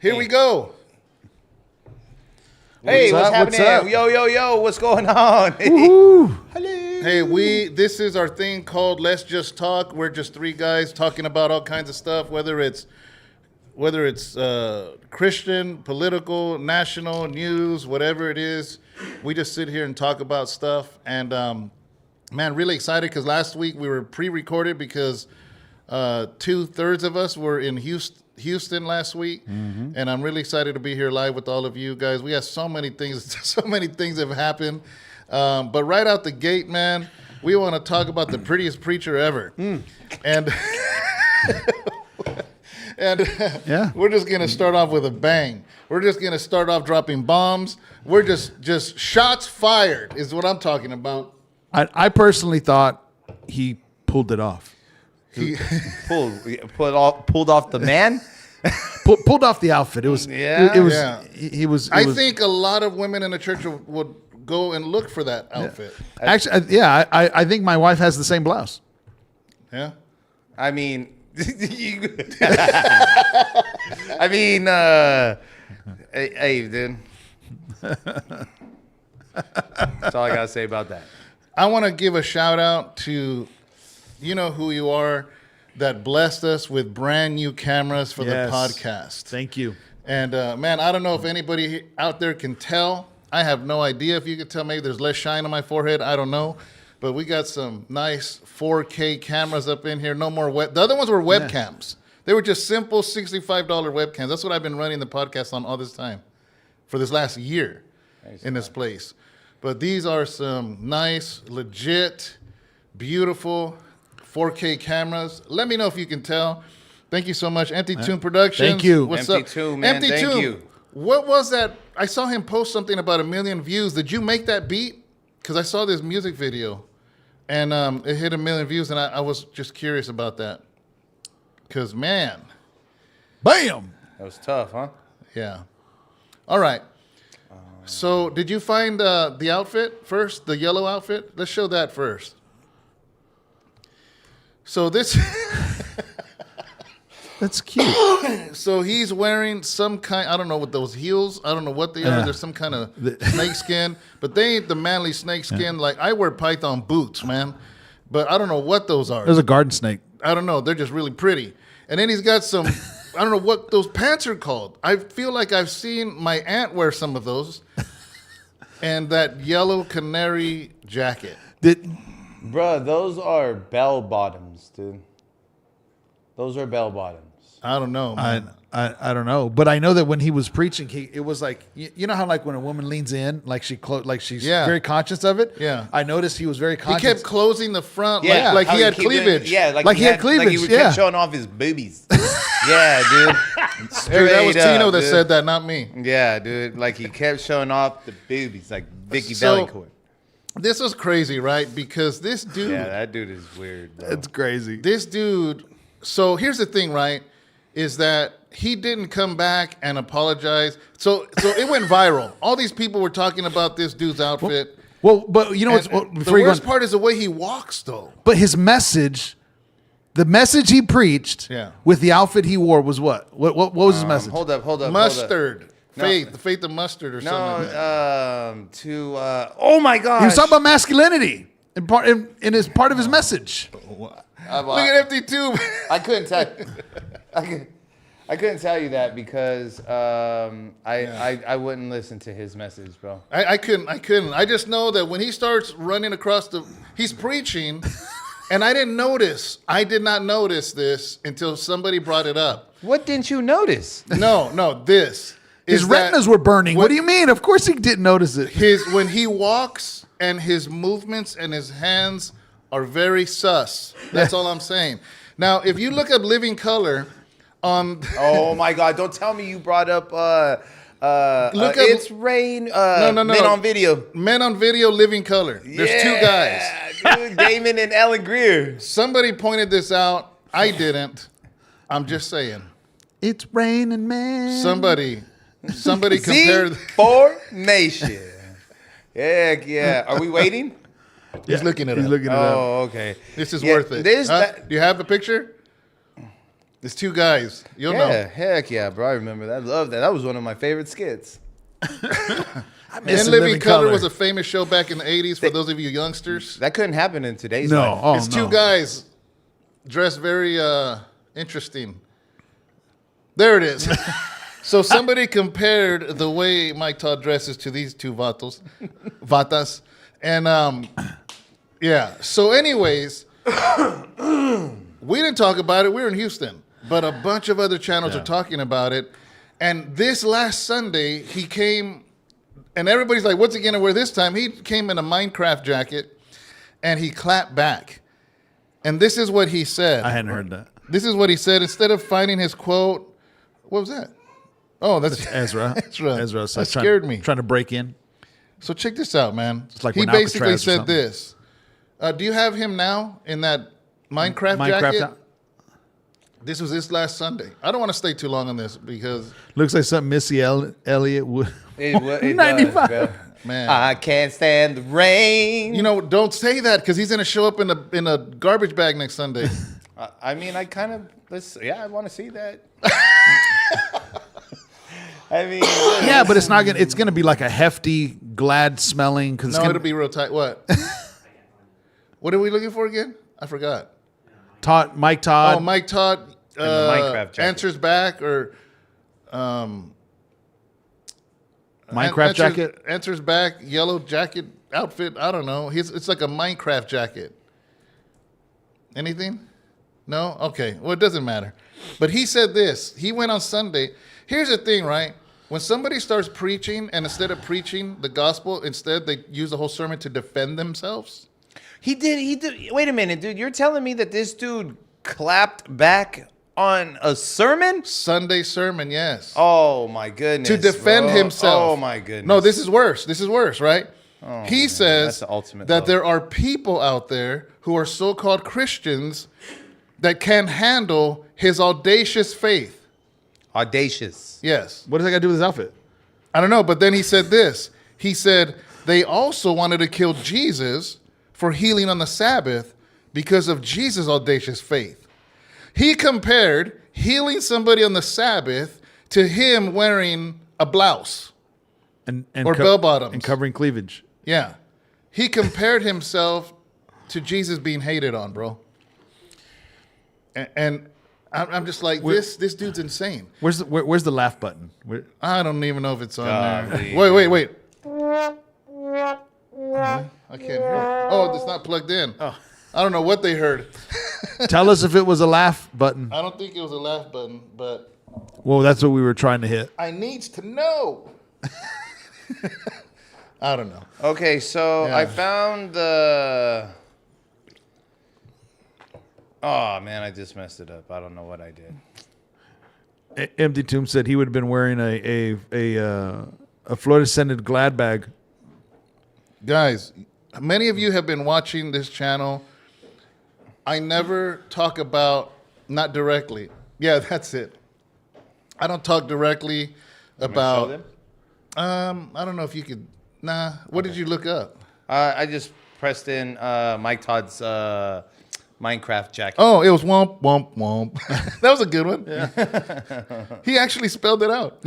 Here we go. Hey, what's happening? What's up? Yo, what's going on? Hello. Hey, this is our thing called Let's Just Talk. We're just three guys talking about all kinds of stuff, whether it's Christian, political, national, news, whatever it is. We just sit here and talk about stuff. And, man, really excited because last week we were pre-recorded because 2/3 of us were in Houston last week, and I'm really excited to be here live with all of you guys. We have so many things have happened, but right out the gate, man, we want to talk about the prettiest preacher ever, and yeah, we're just gonna start off with a bang. We're just gonna start off dropping bombs. We're just shots fired is what I'm talking about. I personally thought he pulled it off. He pulled off the man. Pulled off the outfit. It was. Yeah. It was. Yeah. He was. I think a lot of women in the church would go and look for that outfit. Yeah. Actually, yeah. I think my wife has the same blouse. Yeah. I mean, hey, dude. That's all I gotta say about that. I want to give a shout out to. You know who you are that blessed us with brand new cameras for the podcast. Thank you. And, man, I don't know if anybody out there can tell. I have no idea if you could tell. Maybe there's less shine on my forehead. I don't know. But we got some nice 4K cameras up in here. No more the other ones were webcams. They were just simple $65 webcams. That's what I've been running the podcast on all this time for this last year in this place. But these are some nice, legit, beautiful 4K cameras. Let me know if you can tell. Thank you so much. Empty Tomb Productions. Thank you. What's Empty up? Tomb, man. Empty Thank Tomb. you. What was that? I saw him post something about 1 million views. Did you make that beat? Because I saw this music video, and it hit 1 million views, and I was just curious about that. Because, man. Bam! That was tough, huh? Yeah. All right. So did you find the outfit first, the yellow outfit? Let's show that first. So this, that's cute. So he's wearing some kind, I don't know what those heels, I don't know what they are. There's some kind of snake skin, but they ain't the manly snake skin. Like I wear python boots, man, but I don't know what those are. There's a garden snake. I don't know. They're just really pretty. And then he's got some, I don't know what those pants are called. I feel like I've seen my aunt wear some of those. And that yellow canary jacket. Bruh, those are bell bottoms, dude. Those are bell bottoms. I don't know, man. I don't know, but I know that when he was preaching, it was like you know how like when a woman leans in, like she's very conscious of it. Yeah, I noticed he was very conscious. He kept closing the front, like he had cleavage. Like he had cleavage. Like he kept showing off his boobies. Yeah, dude. Dude, that was Tino that said that, not me. Yeah, dude. Like he kept showing off the boobies, like Vicky Bellicourt. This was crazy, right? Because this dude. Yeah, that dude is weird, bro. It's crazy. This dude. So here's the thing, right? Is that he didn't come back and apologize. So it went viral. All these people were talking about this dude's outfit. Well, but you know what's the worst part is the way he walks, though. But his message The message he preached Yeah. with the outfit he wore was what? What was his message? Hold up. Mustard. No. Faith. The faith of mustard or something like that. Oh my gosh. He was talking about masculinity in his part of his message. Look at Empty Tube. I couldn't tell. I couldn't tell you that because I wouldn't listen to his message, bro. I couldn't. I just know that when he starts running across he's preaching, and I didn't notice. I did not notice this until somebody brought it up. What didn't you notice? No, this. His retinas were burning. What do you mean? Of course he didn't notice it. When he walks and his movements and his hands are very sus. That's all I'm saying. Now, if you look up Living Color on Oh my God! Don't tell me you brought up Look up- It's Rain. No. Men on Video. Men on Video Living Color. There's two guys. Dude, Damon and Alan Greer. Somebody pointed this out. I didn't. I'm just saying. It's raining, man. Somebody compared. Formation. Heck yeah. Are we waiting? He's looking at it. He's looking it up. Oh, okay. This is worth it. Do you have a picture? There's two guys. You'll know. Heck yeah, bro. I remember that. I love that. That was one of my favorite skits. I miss Men Living Color was a famous show back in the 80s for those of you youngsters. That couldn't happen in today's No. life. Oh, It's no. two guys dressed very interesting. There it is. So somebody compared the way Mike Todd dresses to these two vatas. And yeah. So anyways, we didn't talk about it. We were in Houston. But a bunch of other channels are talking about it. And this last Sunday, he came, and everybody's like, what's he going to wear this time? He came in a Minecraft jacket, and he clapped back. And this is what he said. I hadn't heard that. This is what he said. Instead of finding his quote, what was that? Oh, that's Ezra. Ezra. So That scared me. Trying to break in. So check this out, man. It's like He when basically Alcatraz or said something. this. Do you have him now in that Minecraft jacket? This was this last Sunday. I don't want to stay too long on this because Looks like something Missy Elliott would. It 95. does, bro. Man. I can't stand the rain. you know, don't say that because he's gonna show up in a garbage bag next Sunday. I mean, I kind of, I want to see that. I mean, Yeah, but it's not gonna. It's gonna be like a hefty, glad smelling. Because No, it'll be real tight. What? What are we looking for again? I forgot. Mike Todd. Oh, Mike Todd the Minecraft jacket. answers back or Minecraft jacket. Answers back, yellow jacket outfit. I don't know. It's like a Minecraft jacket. Anything? No? Okay. Well, it doesn't matter. But he said this. He went on Sunday. Here's the thing, right? When somebody starts preaching and instead of preaching the gospel, instead they use the whole sermon to defend themselves. He did. Wait a minute, dude. You're telling me that this dude clapped back on a sermon? Sunday sermon, yes. Oh, my goodness. To defend bro. himself. Oh, my goodness. No, this is worse. This is worse, right? He That's says the ultimate that low. there are people out there who are so-called Christians that can't handle his audacious faith. Audacious. Yes. What does that got to do with his outfit? I don't know, but then he said this. He said they also wanted to kill Jesus for healing on the Sabbath because of Jesus' audacious faith. He compared healing somebody on the Sabbath to him wearing a blouse. And Or bell bottoms. and covering cleavage. Yeah. He compared himself to Jesus being hated on, bro. And I'm just like, this dude's insane. Where's the laugh button? I don't even know if it's on there. Golly. Wait. I can't hear it. Oh, it's not plugged in. Oh. I don't know what they heard. Tell us if it was a laugh button. I don't think it was a laugh button, but Well, that's what we were trying to hit. I needs to know. I don't know. Okay, so Yeah. I found the. Oh man, I just messed it up. I don't know what I did. Empty Tomb said he would have been wearing a fluorescent glad bag. Guys, many of you have been watching this channel. I never talk about, not directly. Yeah, that's it. I don't talk directly about. I don't know if you could. Nah. What did you look up? I just pressed in Mike Todd's Minecraft jacket. Oh, it was womp, womp, womp. That was a good one. Yeah. He actually spelled it out.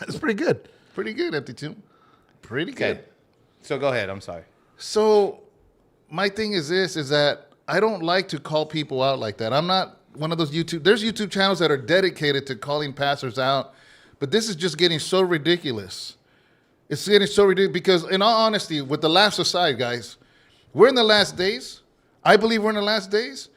It's pretty good. Pretty good, Empty Tomb. Pretty Okay. good. So go ahead. I'm sorry. So my thing is this, is that I don't like to call people out like that. I'm not one of those there's YouTube channels that are dedicated to calling pastors out, but this is just getting so ridiculous. It's getting so ridiculous because, in all honesty, with the laughs aside, guys, we're in the last days. I believe we're in the last days.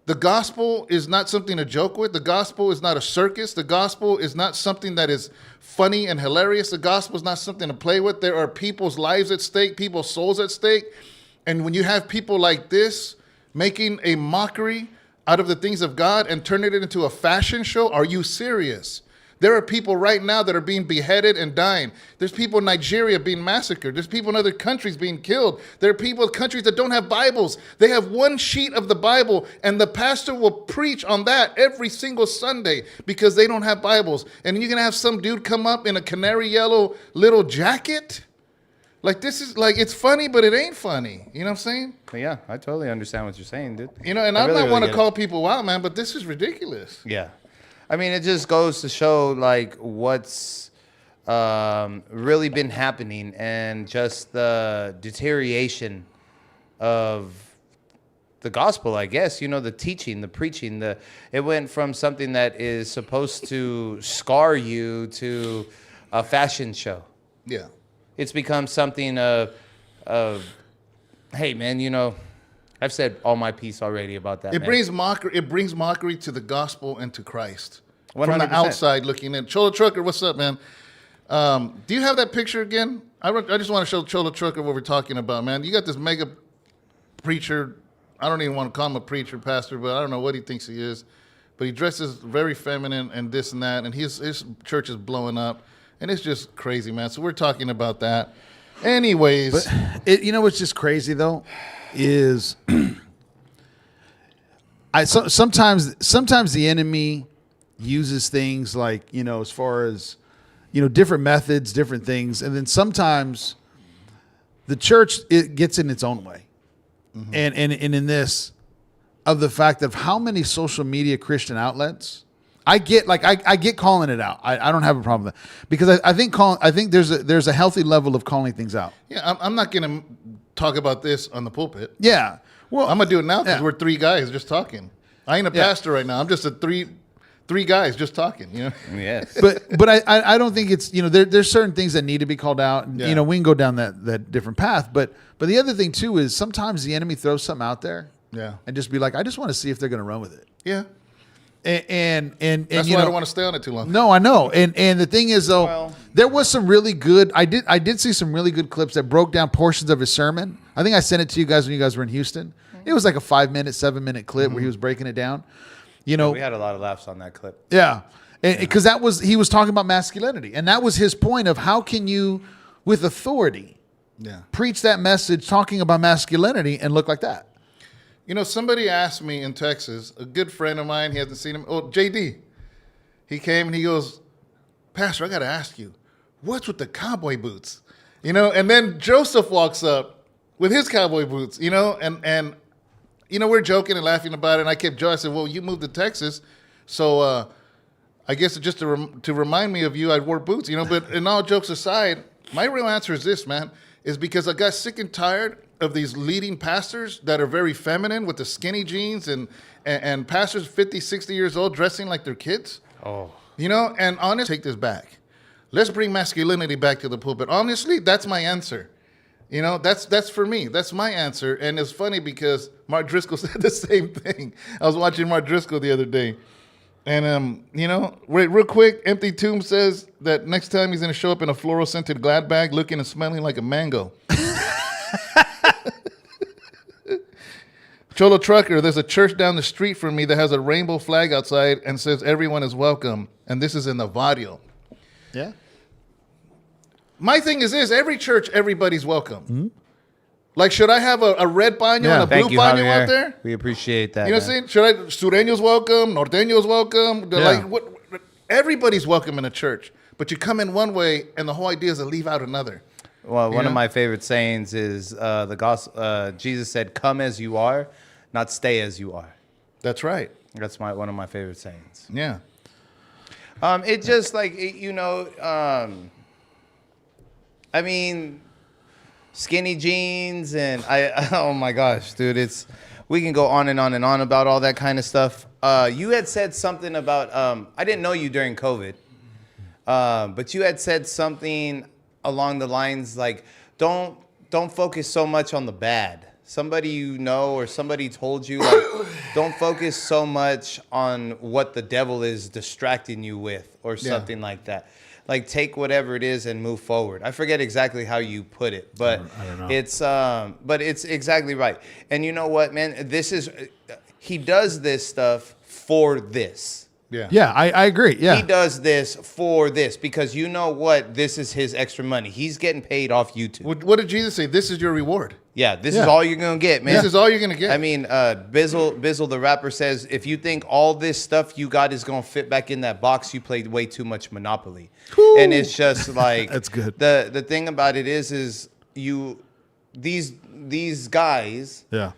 The gospel is not something to joke with. The gospel is not a circus. The gospel is not something that is funny and hilarious. The gospel is not something to play with. There are people's lives at stake, people's souls at stake. And when you have people like this making a mockery out of the things of God and turning it into a fashion show, are you serious? There are people right now that are being beheaded and dying. There's people in Nigeria being massacred. There's people in other countries being killed. There are people in countries that don't have Bibles. They have one sheet of the Bible, and the pastor will preach on that every single Sunday because they don't have Bibles. And you're going to have some dude come up in a canary yellow little jacket? Like, this is like, it's funny, but it ain't funny. You know what I'm saying? But yeah, I totally understand what you're saying, dude. You know, and I really, might want to get it. call people out, man, but this is ridiculous. Yeah. I mean, it just goes to show, like, what's really been happening and just the deterioration of the gospel, I guess. You know, the teaching, the preaching. It went from something that is supposed to scar you to a fashion show. Yeah. It's become something of hey, man, you know, I've said all my piece already about that. It man. brings mockery. It brings mockery to the gospel and to Christ. From 100%. the outside looking in. Cholo Trucker, what's up, man? Do you have that picture again? I just want to show Cholo Trucker what we're talking about, man. You got this mega preacher. I don't even want to call him a preacher, pastor, but I don't know what he thinks he is. But he dresses very feminine and this and that, and his church is blowing up, and it's just crazy, man. So we're talking about that. Anyways, But you know what's just crazy though is sometimes the enemy uses things like, you know, as far as, you know, different methods, different things, and then sometimes the church, it gets in its own way. Mm-hmm. And in this, of the fact of how many social media Christian outlets, I get calling it out. I don't have a problem with that because I think there's a healthy level of calling things out. yeah, I'm not going to talk about this on the pulpit. Yeah. Well, I'm going to do it now because yeah. we're three guys just talking. I ain't a pastor right now. I'm just three guys just talking, you know? Yes. But I don't think it's, you know, there's certain things that need to be called out. And, Yeah. you know, we can go down that different path. But the other thing too is sometimes the enemy throws something out there. Yeah. And just be like, I just want to see if they're going to run with it. Yeah. And That's you why I know, don't want to stay on it too long. No, I know. And the thing is though, Well- there was some really good, I did see some really good clips that broke down portions of his sermon. I think I sent it to you guys when you guys were in Houston. It was like a 5-minute, 7-minute clip where he was breaking it down. You know, We had a lot of laughs on that clip. yeah. Because he was talking about masculinity. And that was his point of how can you, with authority, Yeah. preach that message talking about masculinity and look like that? You know, somebody asked me in Texas, a good friend of mine, he hasn't seen him. Oh, JD. He came and he goes, Pastor, I got to ask you, what's with the cowboy boots? You know, and then Joseph walks up with his cowboy boots, you know, and you know, we're joking and laughing about it. And I kept joking. I said, well, you moved to Texas. So I guess just to remind me of you, I wore boots, you know. But in all jokes aside, my real answer is this, man, is because I got sick and tired of these leading pastors that are very feminine with the skinny jeans and pastors 50, 60 years old dressing like they're kids. Oh. You know, and honestly, take this back. Let's bring masculinity back to the pulpit. Honestly, that's my answer. You know, that's for me. That's my answer. And it's funny because Mark Driscoll said the same thing. I was watching Mark Driscoll the other day. And, you know, real quick, Empty Tomb says that next time he's going to show up in a floral-scented Glad bag looking and smelling like a mango. Cholo Trucker, there's a church down the street from me that has a rainbow flag outside and says everyone is welcome. And this is in the barrio. Yeah. My thing is this, every church, everybody's welcome. Mm-hmm. Like, should I have a red baño and a Thank blue you, baño Javier. out there? We appreciate that. You know what I'm saying? Should I, Sureños welcome, Norteños welcome? Yeah. Like, what? Everybody's welcome in a church. But you come in one way, and the whole idea is to leave out another. Well, one know? of my favorite sayings is the gospel. Jesus said, "Come as you are," not stay as you are. That's right. That's one of my favorite sayings. Yeah. It just like, I mean, skinny jeans and oh my gosh, dude, we can go on and on and on about all that kind of stuff. You had said something about, I didn't know you during COVID, but you had said something along the lines like, don't focus so much on the bad. Somebody you know or somebody told you, like, don't focus so much on what the devil is distracting you with or something like that. Like, take whatever it is and move forward. I forget exactly how you put it, but I don't know. but it's exactly right. And you know what, man? He does this stuff for this. Yeah. Yeah, I agree. Yeah. He does this for this because you know what? This is his extra money. He's getting paid off YouTube. What did Jesus say? This is your reward. Yeah, this is all you're going to get, man. This is all you're going to get. I mean, Bizzle the rapper says, if you think all this stuff you got is going to fit back in that box, you played way too much Monopoly. Woo. And it's just like... That's good. The thing about it is these guys, Yeah.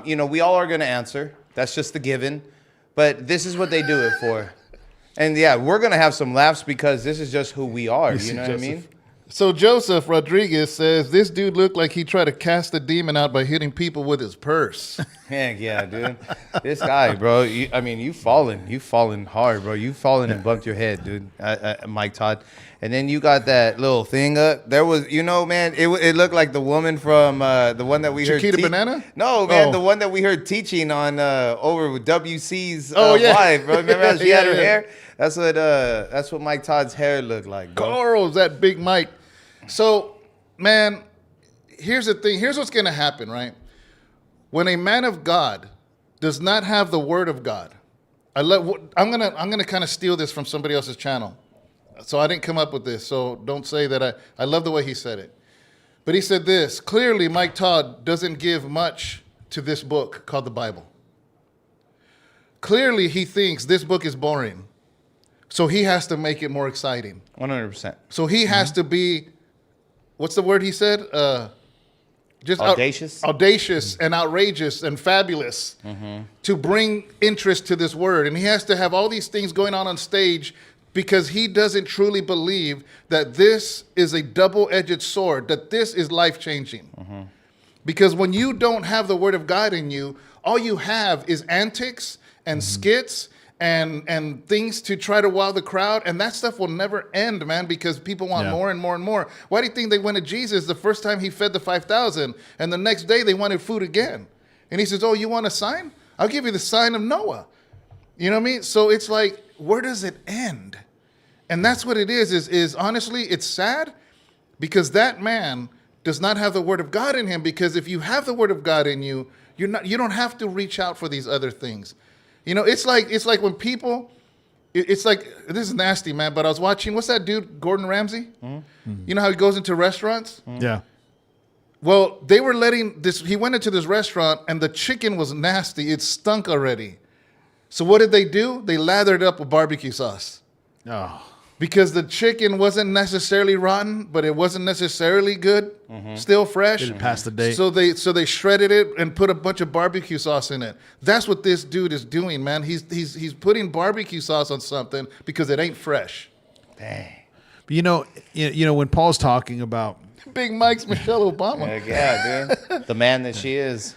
we all are going to answer. That's just the given. But this is what they do it for. And yeah, we're going to have some laughs because this is just who we are. You know what I mean? So Joseph Rodriguez says, this dude looked like he tried to cast a demon out by hitting people with his purse. Heck yeah, dude. This guy, bro. You fallen hard, bro. You fallen and bumped your head, dude. Mike Todd. And then you got that little thing up. There was, man, it looked like the woman from the one that we heard. Chiquita Banana? No, man, Oh. the one that we heard teaching on over with WC's yeah. wife, bro. Remember how she had her Yeah. hair? That's what Mike Todd's hair looked like, bro. Carl's that big Mike. So, man, here's the thing. Here's what's going to happen, right? When a man of God does not have the word of God, I'm gonna kind of steal this from somebody else's channel. So I didn't come up with this. So don't say that I love the way he said it. But he said this, clearly Mike Todd doesn't give much to this book called the Bible. Clearly he thinks this book is boring. So he has to make it more exciting. 100%. So he has to be, what's the word he said? Just Audacious? audacious and outrageous and fabulous to bring interest to this word. And he has to have all these things going on stage because he doesn't truly believe that this is a double-edged sword, that this is life-changing. Because when you don't have the word of God in you, all you have is antics and skits and things to try to wow the crowd, and that stuff will never end, man, because people want more and more and more. Why do you think they went to Jesus the first time he fed the 5,000, and the next day they wanted food again? And he says, oh, you want a sign? I'll give you the sign of Noah. You know what I mean? So it's like, where does it end? And that's what it is honestly, it's sad because that man does not have the word of God in him, because if you have the word of God in you, you don't have to reach out for these other things. It's like when people, it's like, this is nasty, man, but I was watching, what's that dude, Gordon Ramsay? You know how he goes into restaurants? Yeah. Well, they were he went into this restaurant and the chicken was nasty. It stunk already. So what did they do? They lathered it up with barbecue sauce. Oh. Because the chicken wasn't necessarily rotten, but it wasn't necessarily good, still fresh. Didn't pass the date. So they shredded it and put a bunch of barbecue sauce in it. That's what this dude is doing, man. He's putting barbecue sauce on something because it ain't fresh. Dang. But when Paul's talking about, Big Mike's Michelle Obama. Heck yeah, dude. The man that she is.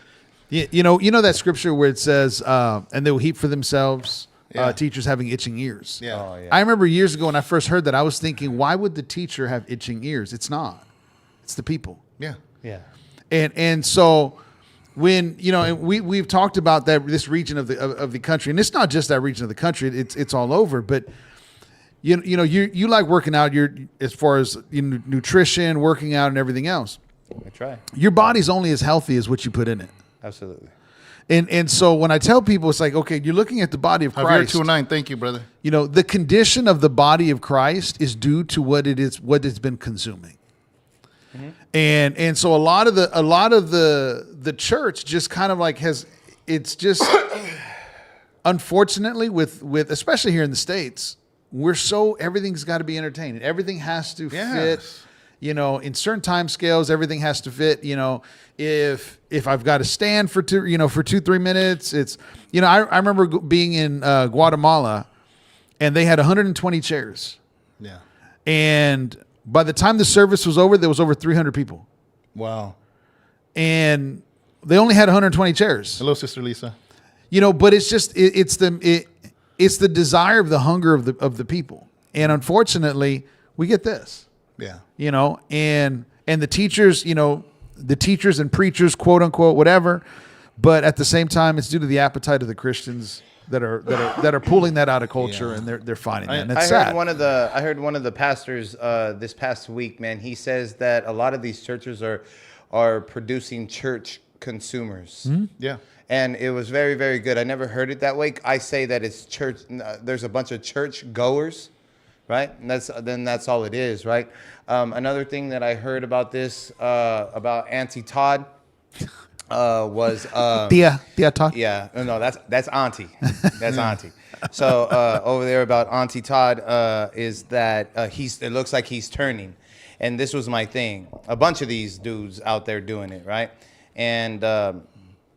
you know that scripture where it says, and they will heap for themselves Yeah. teachers having itching ears. Yeah. Oh, yeah. I remember years ago when I first heard that, I was thinking, why would the teacher have itching ears? It's not. It's the people. Yeah. Yeah. And so when and we've talked about this region of the country, and it's not just that region of the country, it's all over, but you like working out, you're as far as nutrition, working out and everything else. I try. Your body's only as healthy as what you put in it. Absolutely. And so when I tell people, it's like, okay, you're looking at the body of Javier Christ. 209, thank you, brother. The condition of the body of Christ is due to what it's been consuming. And so a lot of the church just kind of like it's just unfortunately with especially here in the States, everything's got to be entertaining. Everything has to fit. in certain time scales, everything has to fit. If I've got to stand for 2-3 minutes, it's, I remember being in Guatemala, and they had 120 chairs. Yeah. And by the time the service was over, there was over 300 people. Wow. And they only had 120 chairs. Hello, Sister Lisa. But it's just it's the desire of the hunger of the people, and unfortunately, we get this. Yeah. And the teachers, the teachers and preachers, quote unquote, whatever, but at the same time, it's due to the appetite of the Christians that are pulling that out of culture, Yeah. and they're finding that. And it's I sad. heard one of the pastors this past week, man. He says that a lot of these churches are producing church consumers. Yeah. And it was very, very good. I never heard it that way. I say that it's church. There's a bunch of church goers, right? And that's all it is, right? Another thing that I heard about this about Auntie Todd was Tia Todd. yeah, no, that's Auntie. That's Auntie. So over there about Auntie Todd is that it looks like he's turning, and this was my thing. A bunch of these dudes out there doing it, right? And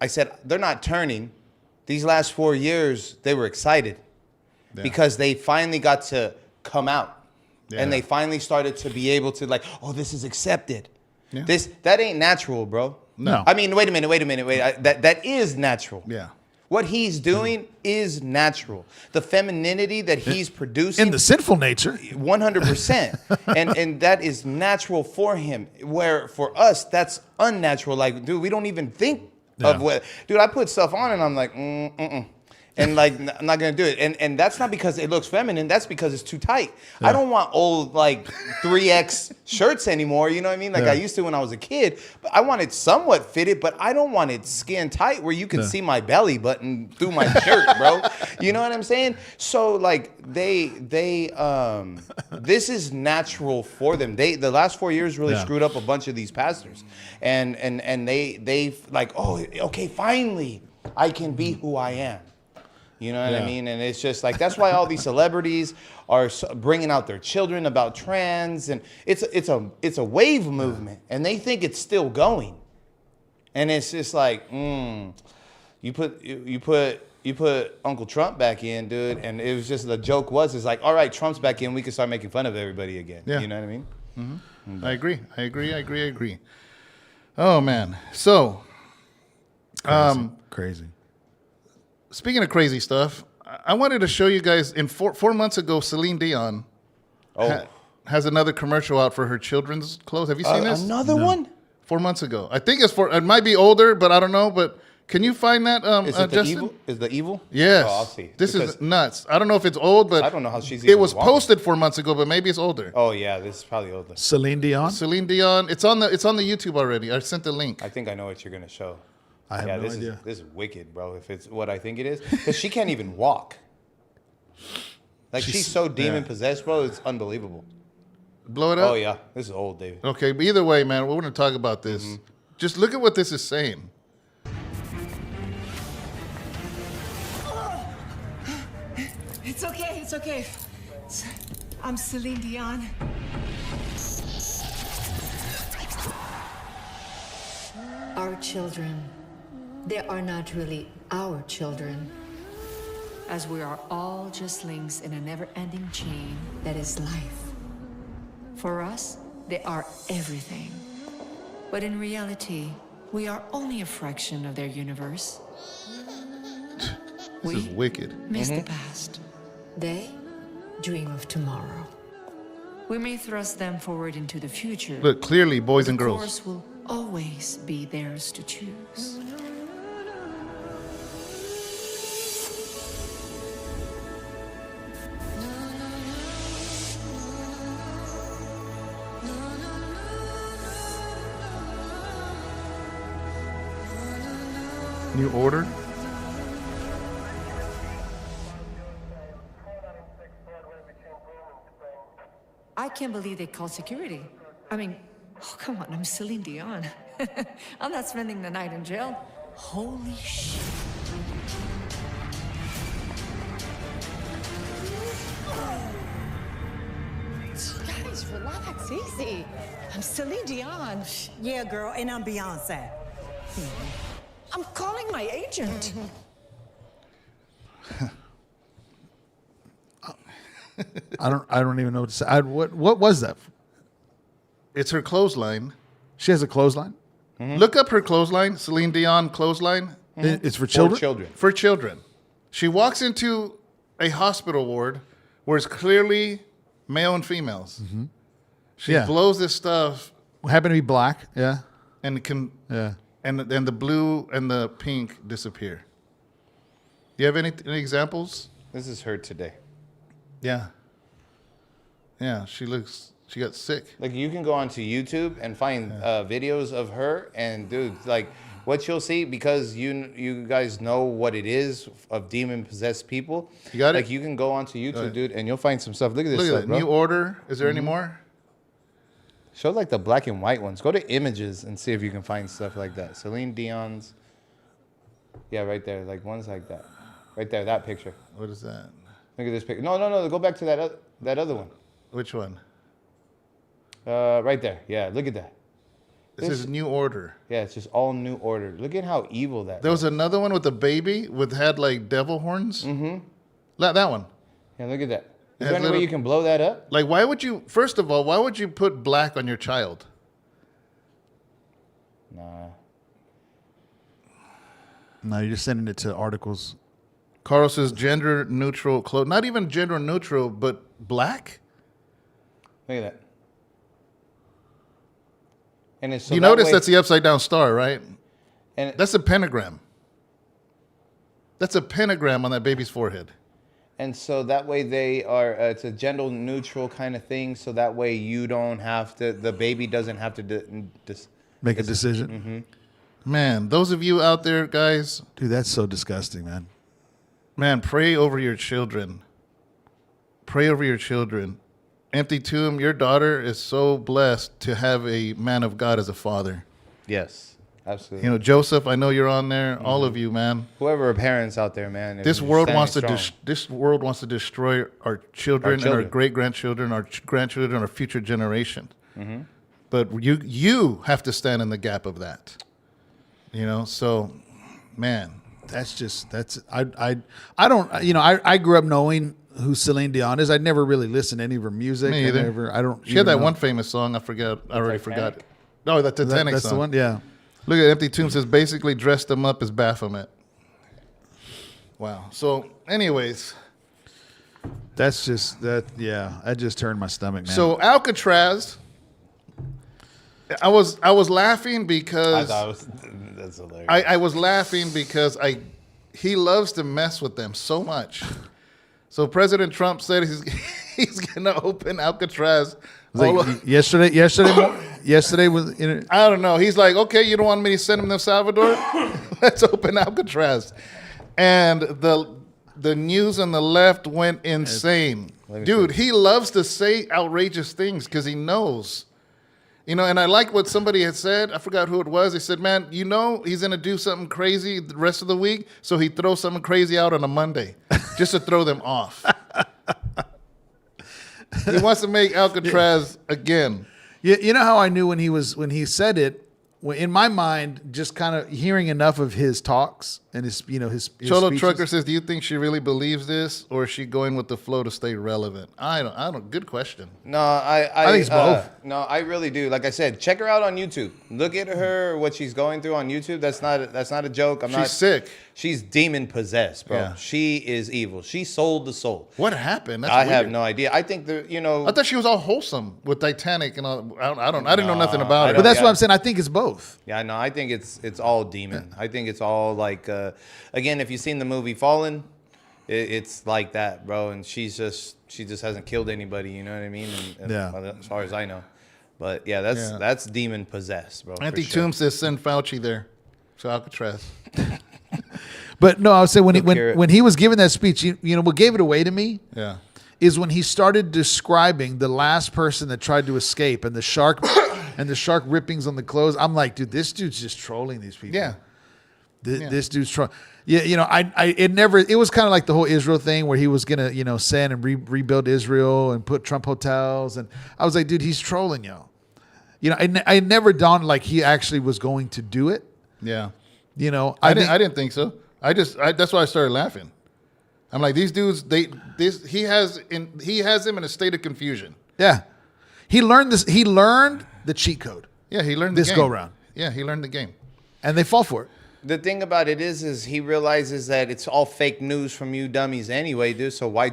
I said they're not turning. These last 4 years, they were excited because they finally got to come out, and they finally started to be able to this is accepted. Yeah. That ain't natural, bro. No. I mean, wait a minute. That is natural. Yeah. What he's doing is natural. The femininity that he's producing In the sinful nature. 100%. and that is natural for him. Where for us, that's unnatural. Like, dude, we don't even think of what. Dude, I put stuff on and I'm like, and I'm not gonna do it. And that's not because it looks feminine. That's because it's too tight. I don't want old 3X shirts anymore. You know what I mean? I used to when I was a kid. But I want it somewhat fitted, but I don't want it skin tight where you can see my belly button through my shirt, bro. You know what I'm saying? So this is natural for them. The last 4 years really screwed up a bunch of these pastors, and they oh, okay, finally I can be who I am. You know what I mean? And it's just that's why all these celebrities are bringing out their children about trans, and it's a wave movement, and they think it's still going. And it's just you put Uncle Trump back in, dude, and it was just the joke was all right, Trump's back in, we can start making fun of everybody again. Yeah. You know what I mean? Mm-hmm. I agree. Oh man. So, Crazy. speaking of crazy stuff, I wanted to show you guys. In 4 months ago, Celine Dion has another commercial out for her children's clothes. Have you seen this? Another one? 4 months ago. I think it might be older, but I don't know. But can you find that, Is it the Justin? evil? Is the evil? Yes. Oh, I'll see. This is nuts. I don't know if it's old, but I don't know how she's It even was walking. posted 4 months ago, but maybe it's older. Oh yeah, this is probably older. Celine Dion. Celine Dion. It's on the YouTube already. I sent the link. I think I know what you're gonna show. I have no this idea. This is wicked, bro. If it's what I think it is, because she can't even walk. She's so demon possessed, bro. It's unbelievable. Blow it up. Oh yeah, this is old, David. Okay, but either way, man, we're going to talk about this. Just look at what this is saying. It's okay. I'm Celine Dion. Our children, they are not really our children. As we are all just links in a never-ending chain. That is life. For us, they are everything. But in reality, we are only a fraction of their universe. This is wicked. Miss the past. They dream of tomorrow. We may thrust them forward into the future. Look, clearly, boys the and girls. course will always be theirs to choose. New order? I can't believe they called security. I mean, oh, come on, I'm Celine Dion. I'm not spending the night in jail. Holy shit. Guys, relax. Cece, I'm Celine Dion. Yeah, girl, and I'm Beyonce. I'm calling my agent. I don't even know what to say. What was that? It's her clothesline. She has a clothesline. Look up her clothesline, Celine Dion clothesline. It's for children. For children. For children. She walks into a hospital ward where it's clearly male and females. She Yeah. blows this stuff Happen to be black. Yeah. and Yeah. and the blue and the pink disappear. Do you have any examples? This is her today. Yeah. Yeah, she got sick. Like you can go onto YouTube and find videos of her, and dude, like what you'll see, because you guys know what it is of demon possessed people. You got it? Like you can go onto YouTube, dude, and you'll find some stuff. Look at this Look stuff, at that. bro. New Order. Is there any more? Show like the black and white ones. Go to images and see if you can find stuff like that. Celine Dion's. Yeah, right there. Like ones like that. Right there, that picture. What is that? Look at this picture. No. Go back to that other one. Which one? Right there. Yeah, look at that. This is New Order. Yeah, it's just all New Order. Look at how evil that There was another one with a baby had like devil horns. Mm-hmm. That one. Yeah, look at that. Is Has there any way little- you can blow that up? Like, why would you? First of all, why would you put black on your child? Nah. No, you're just sending it to articles. Carl says gender neutral clothes. Not even gender neutral, but black. Look at that. And it's so You that notice way- that's the upside down star, right? and That's a pentagram. That's a pentagram on that baby's forehead. and so that way they are. It's a gender neutral kind of thing. So that way you don't have to. The baby doesn't have to. Make a decision. Man, those of you out there, guys, Dude, that's so disgusting, man. man, pray over your children. Pray over your children. Empty Tomb, your daughter is so blessed to have a man of God as a father. Yes, absolutely. You know, Joseph, I know you're on there. All of you, man. Whoever are parents out there, man. if This you're world standing wants to strong. this world wants to destroy our children, and our children. great grandchildren, our grandchildren, our future generation. But you have to stand in the gap of that. You know, so man, I don't, you know, I grew up knowing who Celine Dion is. I never really listened to any of her music. me either. I don't. She had even that know. one famous song. I forgot. I already Titanic? forgot. No, the Titanic That's song. the one. Yeah. Look at Empty Tomb says basically dressed them up as Baphomet. Wow. So, anyways, That's just that. Yeah. That just turned my stomach, man. so Alcatraz. I was laughing I because thought it was, that's hilarious. I was laughing because he loves to mess with them so much. So President Trump said he's gonna open Alcatraz. yesterday was. I don't know. He's like, okay, you don't want me to send him to El Salvador? Let's open Alcatraz. And the news on the left went insane. Dude, he loves to say outrageous things because he knows. You know, and I like what somebody had said. I forgot who it was. They said, man, you know he's going to do something crazy the rest of the week, so he throws something crazy out on a Monday just to throw them off. He wants to make Alcatraz again. You know how I knew when he said it. In my mind, just kind of hearing enough of his talks and his Cholo speeches. Trucker says, do you think she really believes this, or is she going with the flow to stay relevant? I don't. Good question. No, I think it's both. No, I really do. Like I said, check her out on YouTube. Look at her, what she's going through on YouTube. That's not a joke. She's sick. She's demon possessed, bro. Yeah. She is evil. She sold the soul. What happened? That's I have weird. no idea. I think I thought she was all wholesome with Titanic and all. I didn't know nothing about it. But that's Yeah. what I'm saying. I think it's both. Yeah, no, I think it's all demon. I think it's all like, again, if you've seen the movie Fallen, it's like that, bro. And she just hasn't killed anybody. You know what I mean? And, Yeah. well, as far as I know, but yeah, that's demon possessed, bro. for Empty sure. Tomb says send Fauci there. So Alcatraz. But no, I would say when Hear it. he was giving that speech, you know what gave it away to me Yeah. is when he started describing the last person that tried to escape and the shark rippings on the clothes. I'm like, dude, this dude's just trolling these people. Yeah. This dude's trying. Yeah, it was kind of like the whole Israel thing where he was going to, send and rebuild Israel and put Trump hotels. And I was like, dude, he's trolling y'all. I never dawned like he actually was going to do it. Yeah. I didn't think so. That's why I started laughing. I'm like, these dudes, he has him in a state of confusion. Yeah. He learned this. He learned the cheat code. Yeah, he learned this the game. go round. Yeah, he learned the game. And they fall for it. The thing about it is he realizes that it's all fake news from you dummies anyway, dude. So why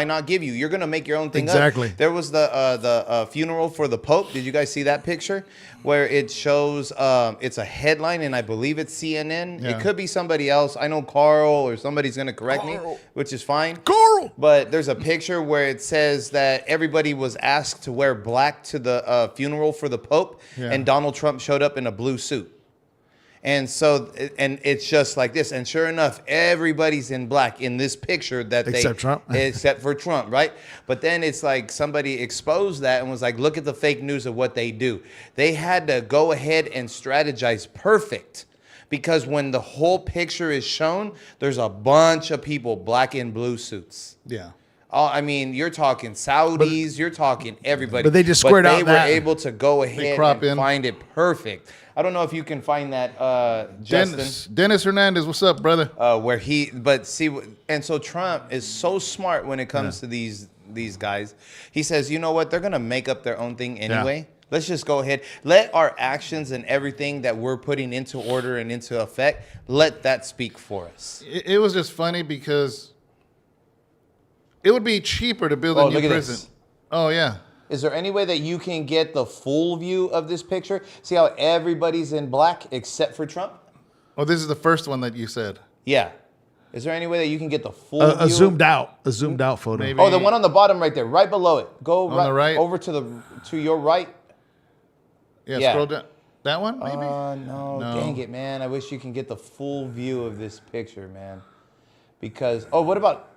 not give you? You're gonna make your own thing exactly. up. There was the funeral for the Pope. Did you guys see that picture where it shows? It's a headline, and I believe it's CNN. Yeah. It could be somebody else. I know Carl or somebody's gonna correct me, which is fine. Carl. But there's a picture where it says that everybody was asked to wear black to the funeral for the Pope, and Donald Trump showed up in a blue suit. And so, and it's just like this. And sure enough, everybody's in black in this picture except Trump. Except for Trump, right? But then it's like somebody exposed that and was like, look at the fake news of what they do. They had to go ahead and strategize perfect. Because when the whole picture is shown, there's a bunch of people black in blue suits. Yeah. I mean, you're talking Saudis, you're talking everybody. But they just squared out They were able to go ahead and find it perfect. I don't know if you can find that, Justin. Dennis Hernandez, what's up, brother? And so Trump is so smart when it comes to these guys. He says, you know what? They're going to make up their own thing anyway. Yeah. Let's just go ahead. Let our actions and everything that we're putting into order and into effect, let that speak for us. It was just funny because it would be cheaper to build a new prison. Oh, yeah. Is there any way that you can get the full view of this picture? See how everybody's in black except for Trump? Oh, this is the first one that you said. Yeah. Is there any way that you can get the full view? A zoomed out photo. Maybe. Oh, the one on the bottom right there, right below it. Go on the right over to your right. Yeah, scroll down. That one, maybe? No, dang it, man. I wish you can get the full view of this picture, man. Because, what about,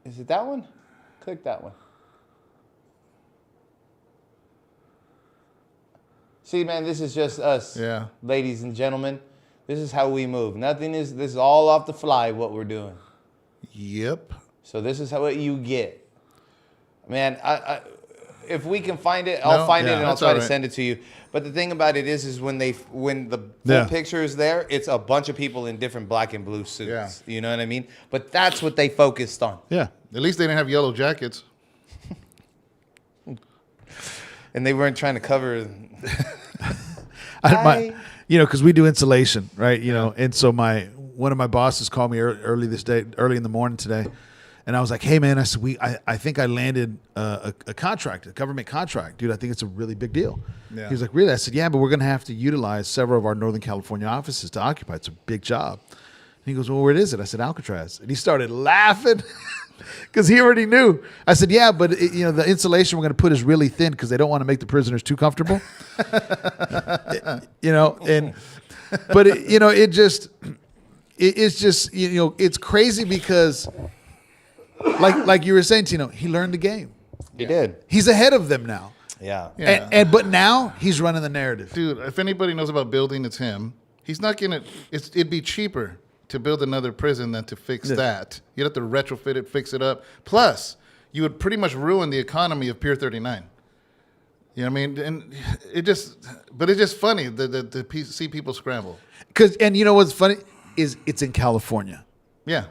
is it that one? Click that one. See, man, this is just us, ladies and gentlemen. This is how we move. This is all off the fly what we're doing. Yep. So this is what you get. Man, if we can find it, I'll find it and I'll try to send it to you. But the thing about it is when the full picture is there, it's a bunch of people in different black and blue suits. Yeah. You know what I mean? But that's what they focused on. Yeah. At least they didn't have yellow jackets. And they weren't trying to cover. Because we do insulation, right? And so one of my bosses called me early in the morning today, and I was like, "Hey, man," I said, I think I landed a contract, a government contract, dude. I think it's a really big deal." Yeah. He was like, "Really?" I said, "Yeah, but we're going to have to utilize several of our Northern California offices to occupy. It's a big job." And he goes, "Well, where is it?" I said, "Alcatraz," and he started laughing. Because he already knew. I said, yeah, but the insulation we're going to put is really thin because they don't want to make the prisoners too comfortable. It's crazy because, like you were saying, Tino, he learned the game. He did. He's ahead of them now. Yeah. But now he's running the narrative. Dude, if anybody knows about building, it's him. He's not going to, it'd be cheaper to build another prison than to fix that. You'd have to retrofit it, fix it up. Plus, you would pretty much ruin the economy of Pier 39. You know what I mean? And it's just funny to see people scramble. And you know what's funny is it's in California. Yeah.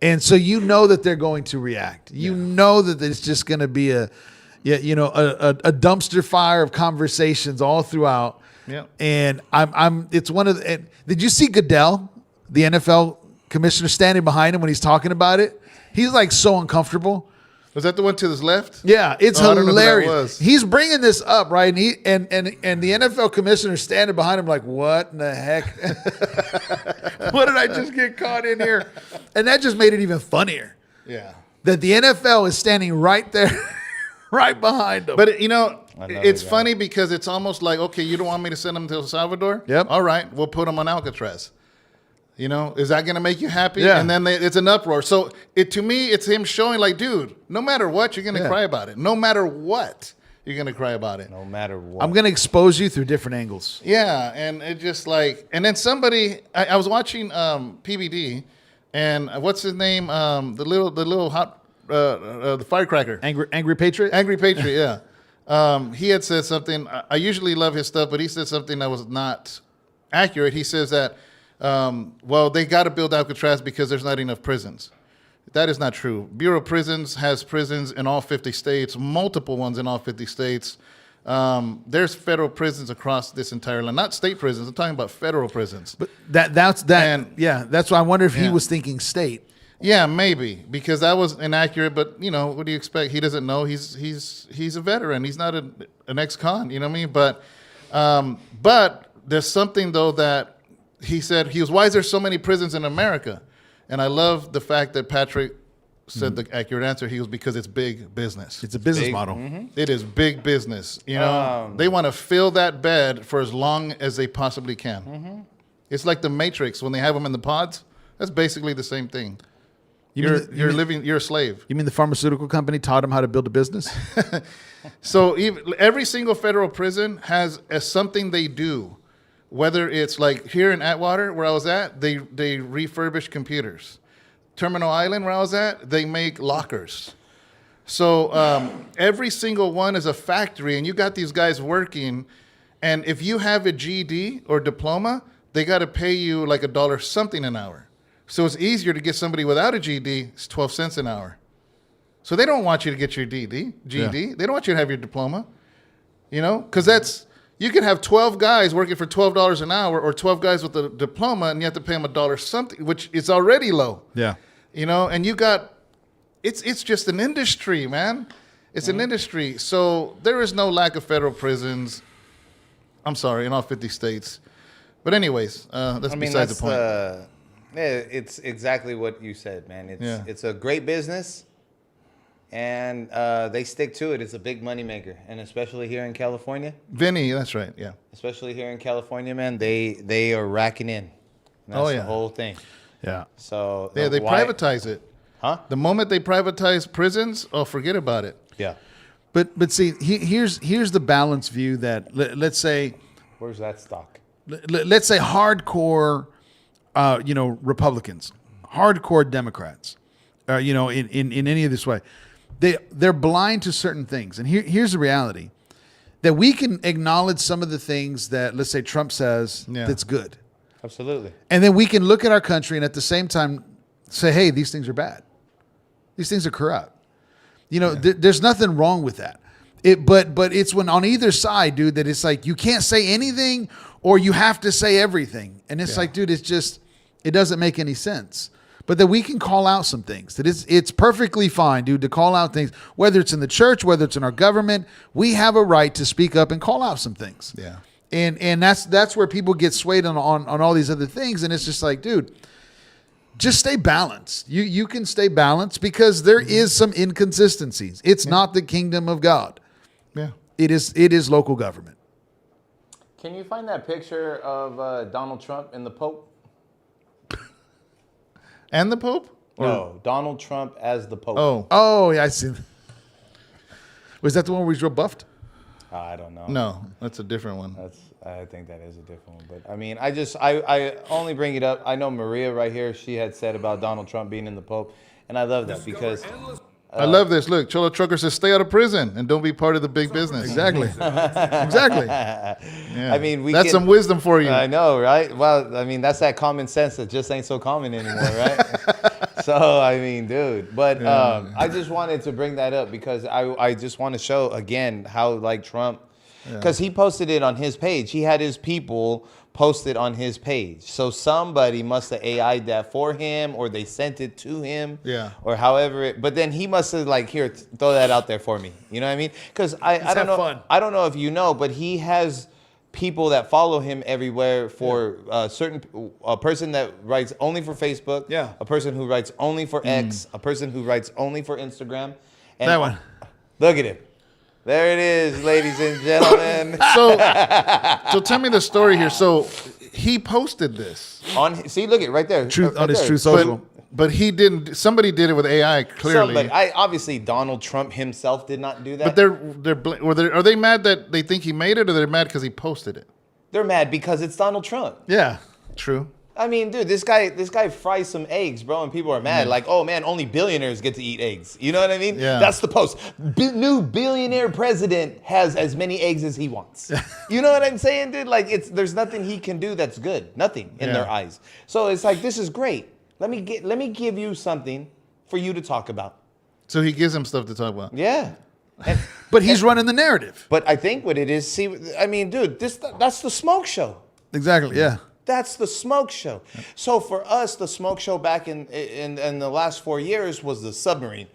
And so that they're going to react. You know that it's just going to be a dumpster fire of conversations all throughout. Yeah. And it's one of the, did you see Goodell, the NFL commissioner, standing behind him when he's talking about it? He's like so uncomfortable. Was that the one to his left? Yeah, it's hilarious. I don't know who that was. He's bringing this up, right? And the NFL commissioner standing behind him like, what in the heck? What did I just get caught in here? And that just made it even funnier. Yeah. That the NFL is standing right there, right behind him. But, it's funny because it's almost like, okay, you don't want me to send them to El Salvador? Yep. All right, we'll put them on Alcatraz. Is that going to make you happy? Yeah. And then it's an uproar. So to me, it's him showing like, dude, no matter what, you're going to cry about it. No matter what. you're gonna cry about it. No matter what. I'm gonna expose you through different angles. Yeah, and it just like, and then somebody, I was watching PBD, and what's his name? The little hot, the firecracker, Angry Patriot. Angry Patriot. Yeah, he had said something. I usually love his stuff, but he said something that was not accurate. He says that, well, they got to build Alcatraz because there's not enough prisons. That is not true. Bureau of Prisons has prisons in all 50 states, multiple ones in all 50 states. There's federal prisons across this entire land, not state prisons. I'm talking about federal prisons. But that's that. And- yeah, that's why I wonder if he Yeah. was thinking state. Yeah, maybe, because that was inaccurate. But you know, what do you expect? He doesn't know. He's a veteran. He's not an ex-con. You know what I mean? But there's something though that he said. He was, why is there so many prisons in America? And I love the fact that Patrick said the accurate answer. He was, because it's big business. It's a business Big. model. It is big business. You know, they want to fill that bed for as long as they possibly can. It's like the Matrix when they have them in the pods. That's basically the same thing. You're a slave. You mean the pharmaceutical company taught him how to build a business? So every single federal prison has something they do. Whether it's like here in Atwater, where I was at, they refurbish computers. Terminal Island, where I was at, they make lockers. So every single one is a factory, and you got these guys working. And if you have a GED or diploma, they got to pay you like $1 something an hour. So it's easier to get somebody without a GED. It's 12 cents an hour. So they don't want you to get your GED. Yeah. They don't want you to have your diploma. You know, because you can have 12 guys working for $12 an hour, or 12 guys with a diploma, and you have to pay them $1 something, which is already low. Yeah. You know, and you got, it's just an industry, man. It's an industry. So there is no lack of federal prisons. I'm sorry, in all 50 states. But anyways, that's besides the point. Yeah, it's exactly what you said, man. It's a great business, and they stick to it. It's a big moneymaker, and especially here in California. Vinny, that's right, yeah. Especially here in California, man, they are racking in. And that's the whole thing. Yeah. So Yeah, they privatize it. Huh? The moment they privatize prisons, oh, forget about it. Yeah. But see, here's the balanced view that let's say Where's that stock? let's say hardcore, Republicans, hardcore Democrats, in any of this way, they're blind to certain things. And here's the reality, that we can acknowledge some of the things that, let's say, Trump says that's good. Absolutely. And then we can look at our country and at the same time say, hey, these things are bad. These things are corrupt. There's nothing wrong with that. But it's when on either side, dude, that it's like you can't say anything or you have to say everything. And it's like, dude, it doesn't make any sense. But that we can call out some things. That it's perfectly fine, dude, to call out things, whether it's in the church, whether it's in our government. We have a right to speak up and call out some things. Yeah. And that's where people get swayed on all these other things. And it's just like, dude, just stay balanced. You can stay balanced because there is some inconsistencies. It's not the kingdom of God. Yeah. It is local government. Can you find that picture of Donald Trump and the Pope? And the Pope? No, Donald Trump as the Pope. Oh, yeah, I see. Was that the one where he's real buffed? I don't know. No, that's a different one. I think that is a different one. But I mean, I only bring it up. I know Maria right here, she had said about Donald Trump being in the Pope. And I love that because I love this. Look, Cholo Trucker says, stay out of prison and don't be part of the big business. Exactly. Exactly. Yeah. I mean, that's some wisdom for you. I know, right? Well, I mean, that's that common sense that just ain't so common anymore, right? So, I mean, dude. But I just wanted to bring that up because I just want to show, again, how, like, Trump, because he posted it on his page. He had his people posted on his page. So somebody must have AI'd that for him, or they sent it to him, or however but then he must have like, here, throw that out there for me. You know what I mean? Because I don't know. Fun. I don't know if you know, but he has people that follow him everywhere for a person that writes only for Facebook, a person who writes only for X, a person who writes only for Instagram. And That one. Look at him. There it is, ladies and gentlemen. So tell me the story here. So he posted this. See, look at right there. Truth Right on his there. Truth Social. But he didn't. Somebody did it with AI. Clearly, Obviously Donald Trump himself did not do that. But are they mad that they think he made it, or they're mad because he posted it? They're mad because it's Donald Trump. Yeah. True. I mean, dude, this guy fries some eggs, bro, and people are mad. Like, oh man, only billionaires get to eat eggs. You know what I mean? Yeah. That's the post. New billionaire president has as many eggs as he wants. You know what I'm saying, dude? Like, there's nothing he can do that's good. Nothing in their eyes. So it's like, this is great. Let me give you something for you to talk about. So he gives him stuff to talk about. Yeah. But he's running the narrative. But I think what it is, I mean, dude, that's the smoke show. Exactly. Yeah. That's the smoke show. So for us, the smoke show back in the last 4 years was the submarine,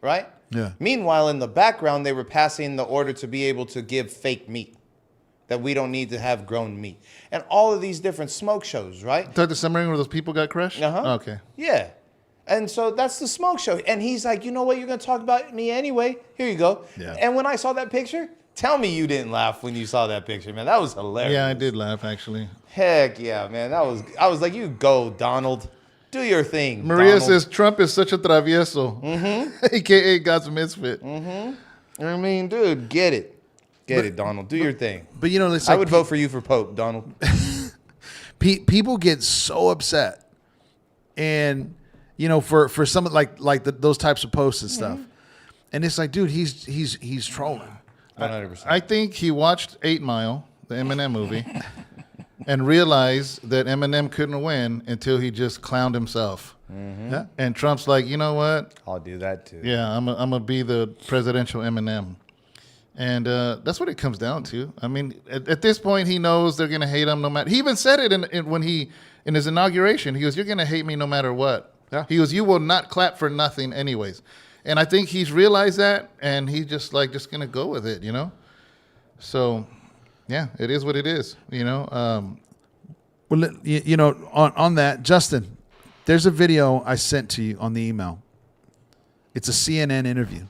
right? Yeah. Meanwhile, in the background, they were passing the order to be able to give fake meat, that we don't need to have grown meat. And all of these different smoke shows, right? Thought the submarine where those people got crushed? Uh-huh. Okay. Yeah. And so that's the smoke show. And he's like, you know what? You're going to talk about me anyway. Here you go. Yeah. And when I saw that picture, tell me you didn't laugh when you saw that picture, man. That was hilarious. Yeah, I did laugh actually. Heck yeah, man. I was like, you go, Donald. Do your thing. Maria Donald. says Trump is such a travieso, aka God's misfit. I mean, dude, get it, Donald. Do your thing. But you know, it's I like would vote for you for Pope, Donald. people get so upset, and you know, for some those types of posts and stuff, and it's like, dude, he's trolling. 100%. I think he watched 8 Mile, the Eminem movie, and realized that Eminem couldn't win until he just clowned himself. Yeah. And Trump's like, you know what? I'll do that too. Yeah, I'm gonna be the presidential Eminem. And that's what it comes down to. I mean, at this point, he knows they're gonna hate him no matter. He even said it in his inauguration. He goes, "You're gonna hate me no matter what." Yeah. He goes, "You will not clap for nothing, anyways." And I think he's realized that, and he's just gonna go with it, you know. So, yeah, it is what it is, you know. Well, you know, on that, Justin, there's a video I sent to you on the email. It's a CNN interview.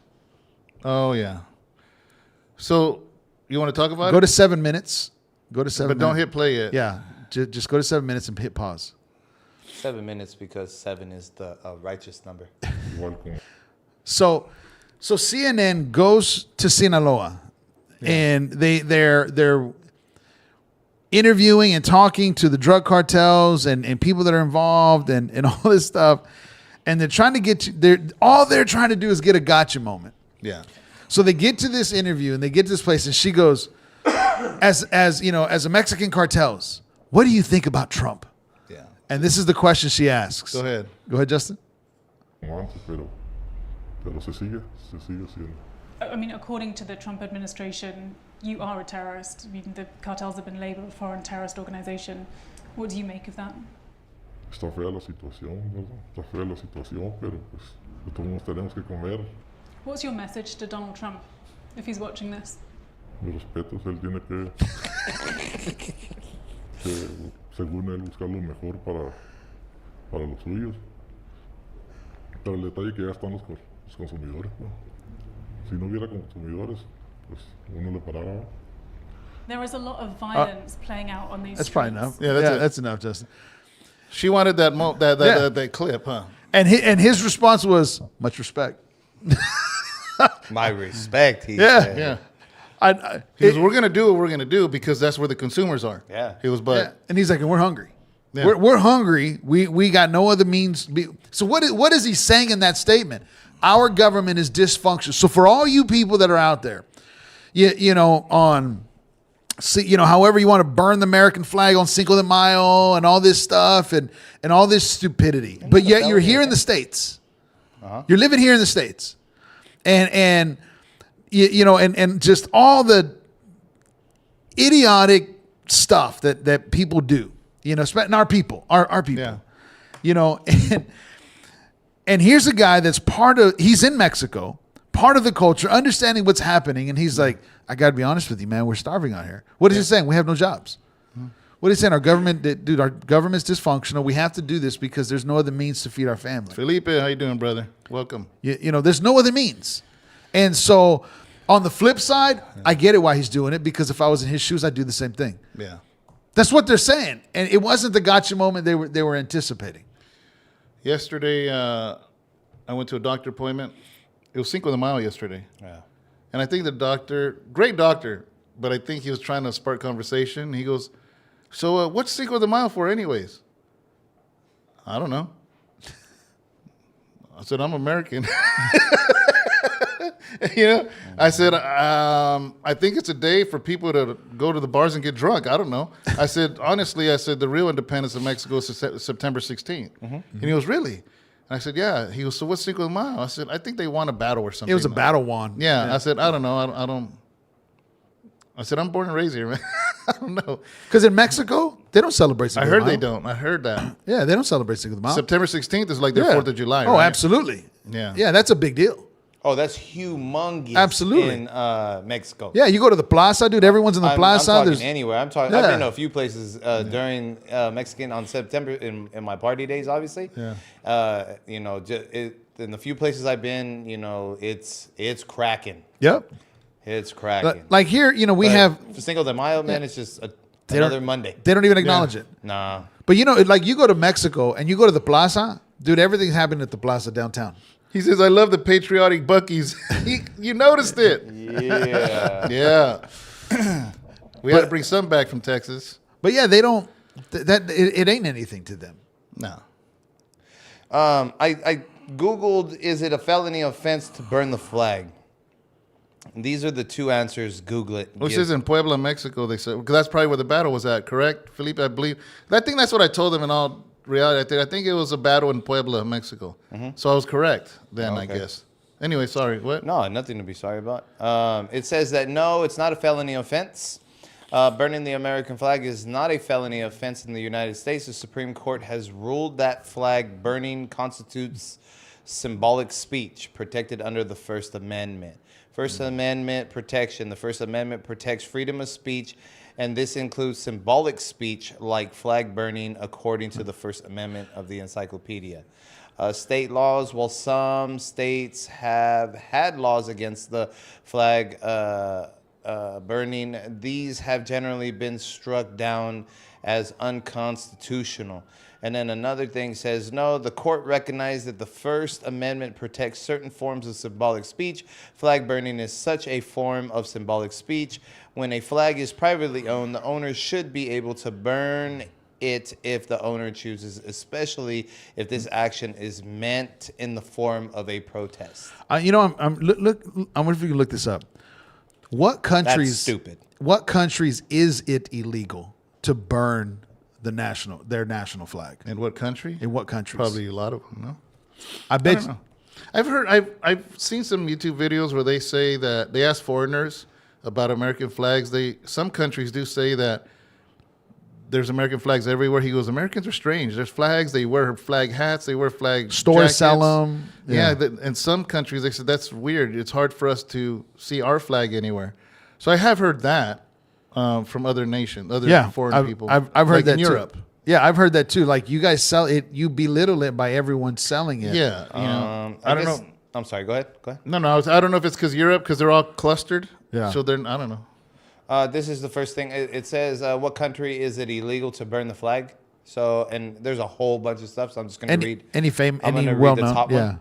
Oh yeah. So you want to talk about Go it? to 7 minutes. Go to 7 But minutes. don't hit play yet. Yeah, just go to 7 minutes and hit pause. 7 minutes because 7 is the righteous number. So CNN goes to Sinaloa, and they're interviewing and talking to the drug cartels and people that are involved and all this stuff, and they're trying to get to all they're trying to do is get a gotcha moment. Yeah. So they get to this interview and they get to this place, and she goes, as you know, as a Mexican cartels, what do you think about Trump? Yeah. And this is the question she asks. Go ahead. Go ahead, Justin. Pero se sigue siendo. I mean, according to the Trump administration, you are a terrorist. I mean, the cartels have been labeled a foreign terrorist organization. What do you make of that? Está fea la situación, ¿verdad? Está fea la situación, pero pues de todos modos tenemos que comer. What's your message to Donald Trump if he's watching this? Mis respetos, él tiene que según él, buscar lo mejor para los suyos. Pero el detalle que ya están los consumidores, ¿no? Si no hubiera consumidores, pues uno le paraba. There is a lot of violence playing out on these That's streets. probably enough. Yeah, that's it. enough, Justin. She wanted that Yeah. that clip, huh? And his response was, much respect. My respect, he Yeah. said. Yeah. He goes, we're going to do what we're going to do because that's where the consumers are. Yeah. He was, but And he's like, and we're hungry. Yeah. We're hungry. We got no other means. So what is he saying in that statement? Our government is dysfunctional. So for all you people that are out there, you know, however you want to burn the American flag on Cinco de Mayo and all this stuff and all this stupidity, but yet you're here in the States. You're living here in the States, and you know, and just all the idiotic stuff that people do. You know, our people. Yeah. You know, and here's a guy that's he's in Mexico, part of the culture, understanding what's happening, and he's like, I got to be honest with you, man, we're starving out here. What is he saying? We have no jobs. What is he saying? Our government's dysfunctional. We have to do this because there's no other means to feed our family. Felipe, how you doing, brother? Welcome. You know, there's no other means. And so on the flip side, I get it why he's doing it, because if I was in his shoes, I'd do the same thing. Yeah. That's what they're saying. And it wasn't the gotcha moment they were anticipating. Yesterday, I went to a doctor appointment. It was Cinco de Mayo yesterday. Yeah. And I think the doctor, great doctor, but I think he was trying to spark conversation. He goes, so what's Cinco de Mayo for anyways? I don't know. I said, I'm American. I said, I think it's a day for people to go to the bars and get drunk. I don't know. I said, honestly, the real independence of Mexico is September 16th. Mm-hmm. And he goes, really? And I said, yeah. He goes, so what's Cinco de Mayo? I said, I think they won a battle or something. It was a battle won. Yeah. I said, I don't know. I said, I'm born and raised here, man. I don't know. Because in Mexico, they don't celebrate Cinco de Mayo. I heard they don't. I heard that. Yeah, they don't celebrate Cinco de Mayo. September 16th is like their 4th of July, Oh, right? absolutely. Yeah. Yeah, that's a big deal. Oh, that's humongous. Absolutely. In Mexico. Yeah, you go to the plaza, dude. Everyone's in the plaza. I'm talking There's anywhere. I've been to a few places during Mexican on September in my party days, obviously. Yeah. In the few places I've been, it's cracking. Yep. It's cracking. Like here, we have for Cinco de Mayo, man. It's just another Monday. They don't even acknowledge it. Nah. But like you go to Mexico and you go to the plaza, dude. Everything's happening at the plaza downtown. He says, I love the patriotic Buc-ee's. You noticed it. Yeah. Yeah. We had to bring some back from Texas. But yeah, they don't. It ain't anything to them. No. I Googled, is it a felony offense to burn the flag? These are the two answers. Google it. Which is in Puebla, Mexico, they said. Because that's probably where the battle was at, correct, Felipe? I believe. I think that's what I told them in all reality. I think it was a battle in Puebla, Mexico. Mm-hmm. So I was correct then, I guess. Anyway, sorry, what? No, nothing to be sorry about. It says that, no, it's not a felony offense. Burning the American flag is not a felony offense in the United States. The Supreme Court has ruled that flag burning constitutes symbolic speech protected under the First Amendment. First Amendment protection. The First Amendment protects freedom of speech, and this includes symbolic speech like flag burning, according to the First Amendment of the Encyclopedia. State laws, while some states have had laws against the flag burning, these have generally been struck down as unconstitutional. And then another thing says, no, the court recognized that the First Amendment protects certain forms of symbolic speech. Flag burning is such a form of symbolic speech. When a flag is privately owned, the owner should be able to burn it if the owner chooses, especially if this action is meant in the form of a protest. I'm wondering if you can look this up. What countries? That's stupid. What countries is it illegal to burn their national flag? In what country? In what countries? Probably a lot of them, no? I bet. I don't know. I've seen some YouTube videos where they say that they ask foreigners about American flags. Some countries do say that there's American flags everywhere. He goes, Americans are strange. There's flags. They wear flag hats. They wear flag stores jackets. sell them. Yeah. In some countries, they said that's weird. It's hard for us to see our flag anywhere. So I have heard that from other nations, foreign people. I've heard like that in Europe. Too. Yeah, I've heard that too. Like you guys sell it, you belittle it by everyone selling it. Yeah, I don't know. I'm sorry. Go ahead. No, I don't know if it's because Europe, because they're all clustered. Yeah. So I don't know. This is the first thing. It says, what country is it illegal to burn the flag? So, and there's a whole bunch of stuff. So I'm just going to read. Any well-known, the top yeah.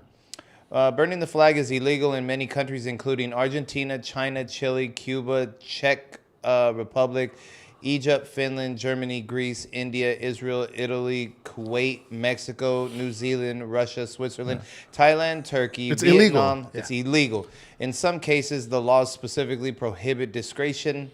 one. Burning the flag is illegal in many countries, including Argentina, China, Chile, Cuba, Czech Republic, Egypt, Finland, Germany, Greece, India, Israel, Italy, Kuwait, Mexico, New Zealand, Russia, Switzerland, Thailand, Turkey, Vietnam. Illegal. It's illegal. In some cases, the laws specifically prohibit desecration.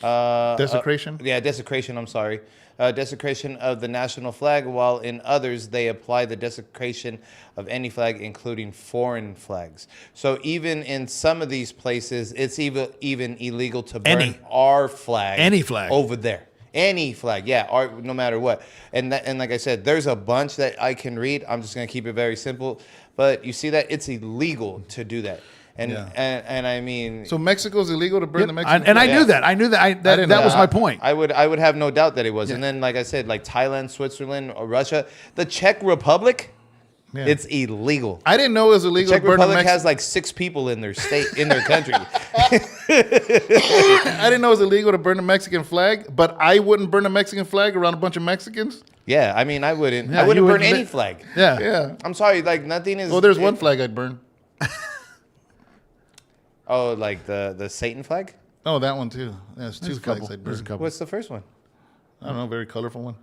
Desecration? Desecration, I'm sorry. Desecration of the national flag, while in others, they apply the desecration of any flag, including foreign flags. So even in some of these places, it's even illegal to burn our flag. Any flag. Over there. Any flag, no matter what. And like I said, there's a bunch that I can read. I'm just going to keep it very simple. But you see that it's illegal to do that. And I mean, so Mexico's illegal to burn the Mexican and flag? I knew that. That was my point. I would have no doubt that it was. And then, like I said, like Thailand, Switzerland, or Russia, the Czech Republic, it's illegal. I didn't know it was illegal. The Czech to burn Republic has like 6 people in their state, in their country. I didn't know it was illegal to burn the Mexican flag, but I wouldn't burn a Mexican flag around a bunch of Mexicans. Yeah, I mean, I wouldn't. Yeah, I wouldn't you burn wouldn't any ma- flag. Yeah. Yeah. I'm sorry, like nothing is. Well, there's one flag I'd burn. Oh, like the Satan flag? Oh, that one too. There's two There's a flags couple. I'd There's a burn. couple. What's the first one? I don't know, very colorful one.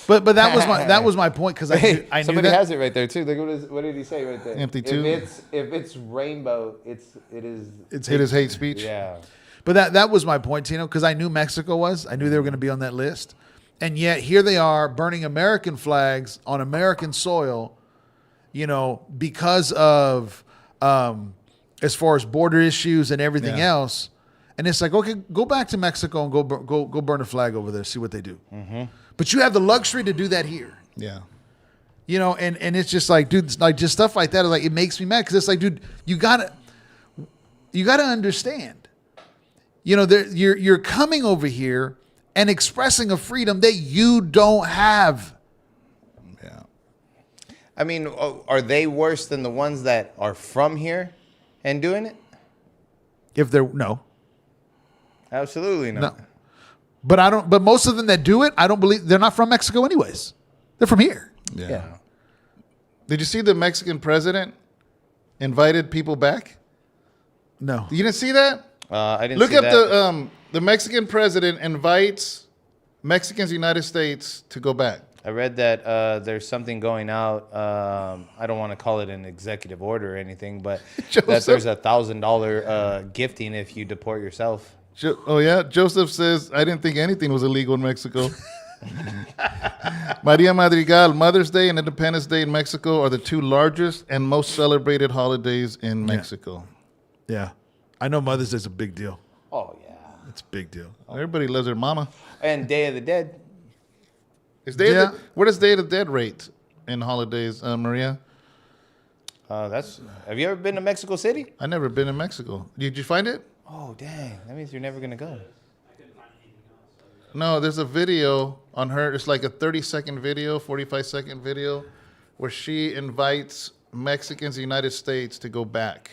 But that was my point because I knew Somebody that. has it right there too. Look what did he say right there? Empty tube. If it's rainbow, it is. It's It is hate speech. Yeah. But that was my point, Tino, because I knew Mexico was. I knew they were going to be on that list. And yet here they are burning American flags on American soil, because of as far as border issues and everything Yeah. else. And it's like, okay, go back to Mexico and go burn a flag over there, see what they do. Mm-hmm. But you have the luxury to do that here. Yeah. And it's just like, dude, like just stuff like that, like it makes me mad because it's like, dude, you gotta understand. You're coming over here and expressing a freedom that you don't have. Yeah. I mean, are they worse than the ones that are from here and doing it? If they're no. Absolutely not. No. But most of them that do it, I don't believe they're not from Mexico anyways. They're from here. Yeah. Did you see the Mexican president invited people back? No. You didn't see that? I didn't Look see up that. the Mexican president invites Mexicans United States to go back. I read that there's something going out. I don't want to call it an executive order or anything, but that there's $1,000 gifting if you deport yourself. Oh yeah, Joseph says I didn't think anything was illegal in Mexico. Maria Madrigal, Mother's Day and Independence Day in Mexico are the two largest and most celebrated holidays in Mexico. Yeah. I know Mother's Day is a big deal. Oh yeah. It's a big deal. Everybody loves their mama. And Day of the Dead. Where does Day of the Dead rate in holidays, Maria? Have you ever been to Mexico City? I never been in Mexico. Did you find it? Oh dang, that means you're never gonna go. No, there's a video on her. It's like a 30-second video, 45-second video, where she invites Mexicans in the United States to go back.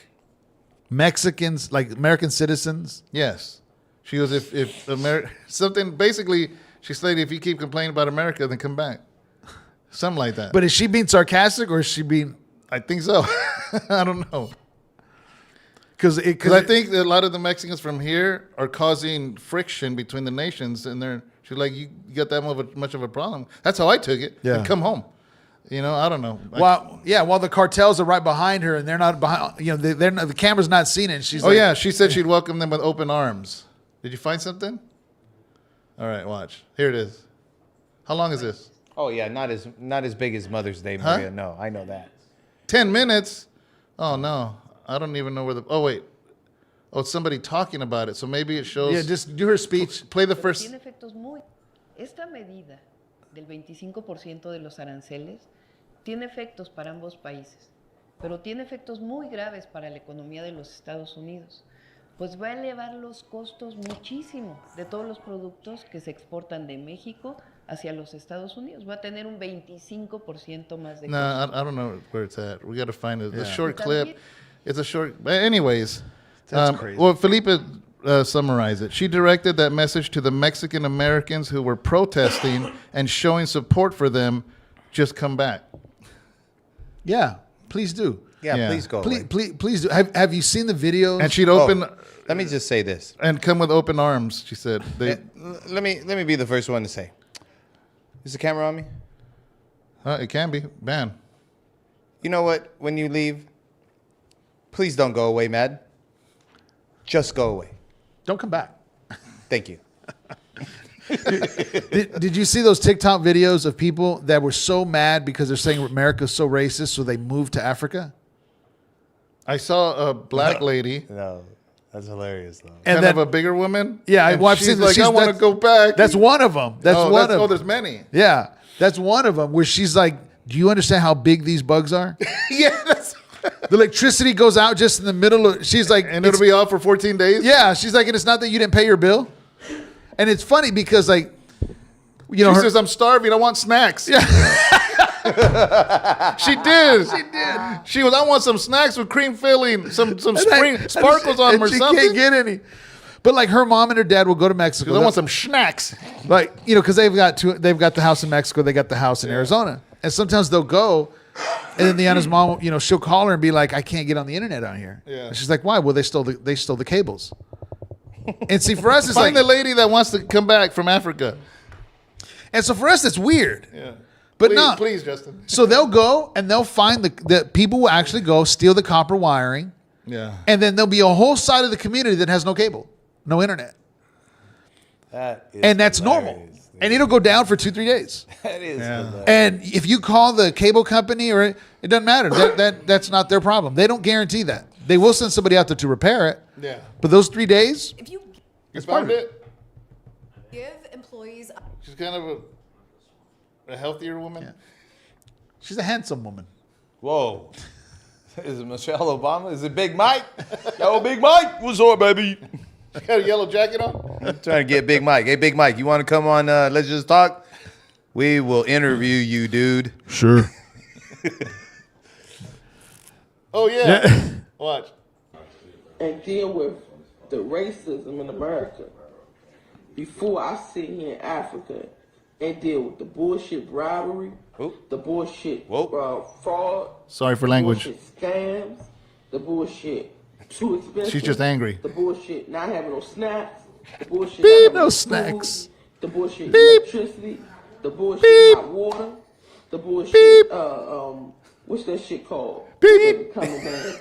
Mexicans, like American citizens. Yes. She goes, if something, basically, she said, if you keep complaining about America, then come back. Something like that. But is she being sarcastic or is she being... I think so. I don't know. Because I think that a lot of the Mexicans from here are causing friction between the nations, and she's like, you got that much of a problem. That's how I took it. Yeah. And come home. I don't know. While the cartels are right behind her and they're not behind, they're not, the camera's not seen it. And she's yeah, she said she'd welcome them with open arms. Did you find something? All right, watch. Here it is. How long is this? Oh yeah, not as big as Mother's Day, Huh? Maria. No, I know that. 10 minutes? Oh, no. I don't even know where oh, wait. Oh, it's somebody talking about it. So maybe it shows. Yeah, just do her speech. Play the first. Tiene efectos Esta medida del 25% de los aranceles tiene efectos para ambos países, pero tiene efectos muy graves para la economía de los Estados Unidos, pues va a elevar los costos muchísimo de todos los productos que se exportan de México hacia los Estados Unidos. Va a tener un 25% más de No, costos. I don't know where it's at. We got to find it. The Yeah. short clip. It's a short. But anyways. That's crazy. Well, Felipe summarized it. She directed that message to the Mexican Americans who were protesting and showing support for them. Just come back. Yeah, please do. Yeah, please go. away. Please do. Have you seen the videos? And she'd open Let me just say this. and come with open arms. She said. Let me be the first one to say. Is the camera on me? It can be. Man. You know what? When you leave, please don't go away mad. Just go away. Don't come back. Thank you. Did you see those TikTok videos of people that were so mad because they're saying America's so racist, so they moved to Africa? I saw a black lady, No, that's hilarious though. And kind then, of a bigger woman. yeah, and I've she's seen. like, I want to go back. That's one of them. That's oh, one of them. Oh, there's many. Yeah, that's one of them where she's like, "Do you understand how big these bugs are?" Yeah, that's. The electricity goes out just in the middle of. She's like, And it'll be off for 14 days. yeah. She's like, and it's not that you didn't pay your bill. And it's funny because like, She says, I'm starving. I want snacks. Yeah. She did. She was, I want some snacks with cream filling, some spring sparkles on them or she something. can't get any. But like her mom and her dad will go to Mexico. Because I want some snacks. Like, you know, because they've got the house in Mexico, they got the house in Arizona. And sometimes they'll go, and then Deanna's mom, you know, she'll call her and be like, I can't get on the internet out here. Yeah. And she's like, why? Well, they stole the cables. And see, for us, it's Find like, the lady that wants to come back from Africa. and so for us, it's weird. Yeah. But please, no. please, Justin. So they'll go and they'll find the people will actually go steal the copper wiring. Yeah. And then there'll be a whole side of the community that has no cable, no internet. And that's normal. And it'll go down for 2-3 days. That is. Yeah. And if you call the cable company, or it doesn't matter. That's not their problem. They don't guarantee that. They will send somebody out there to repair it. Yeah. But those 3 days, If you You found it? give employees She's kind of a healthier woman. Yeah. She's a handsome woman. Whoa. Is it Michelle Obama? Is it Big Mike? Yo, Big Mike, what's up, baby? She got a yellow jacket on. I'm trying to get Big Mike. Hey, Big Mike, you want to come on? Let's just talk. We will interview you, dude. Sure. Oh, yeah. Watch. And deal with the racism in America before I sit here in Africa and deal with the bullshit bribery, Oop. the bullshit Whoop. fraud, Sorry for language. bullshit scams, the bullshit too expensive. She's just angry. The bullshit not having no snacks, the bullshit Beep, not having no food, snacks. the bullshit Beep. electricity, the bullshit Beep. hot water, the bullshit Beep. what's that shit called? Beep. Coming down.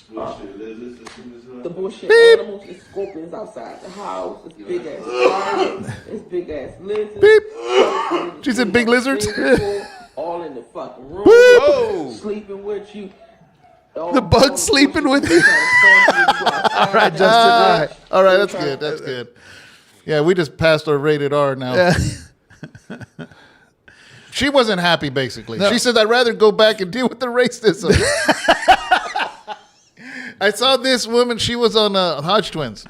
The bullshit Beep. animals and scorpions outside the house. It's big ass spiders. It's big ass lizards. Beep. She said big lizards? All in the fucking room. Whoa. Sleeping with you. The bug sleeping with you. All right, Justin. All right, that's good. That's good. Yeah, we just passed our rated R now. Yeah. She wasn't happy, basically. No. She said, I'd rather go back and deal with the racism. I saw this woman. She was on Hodge Twins.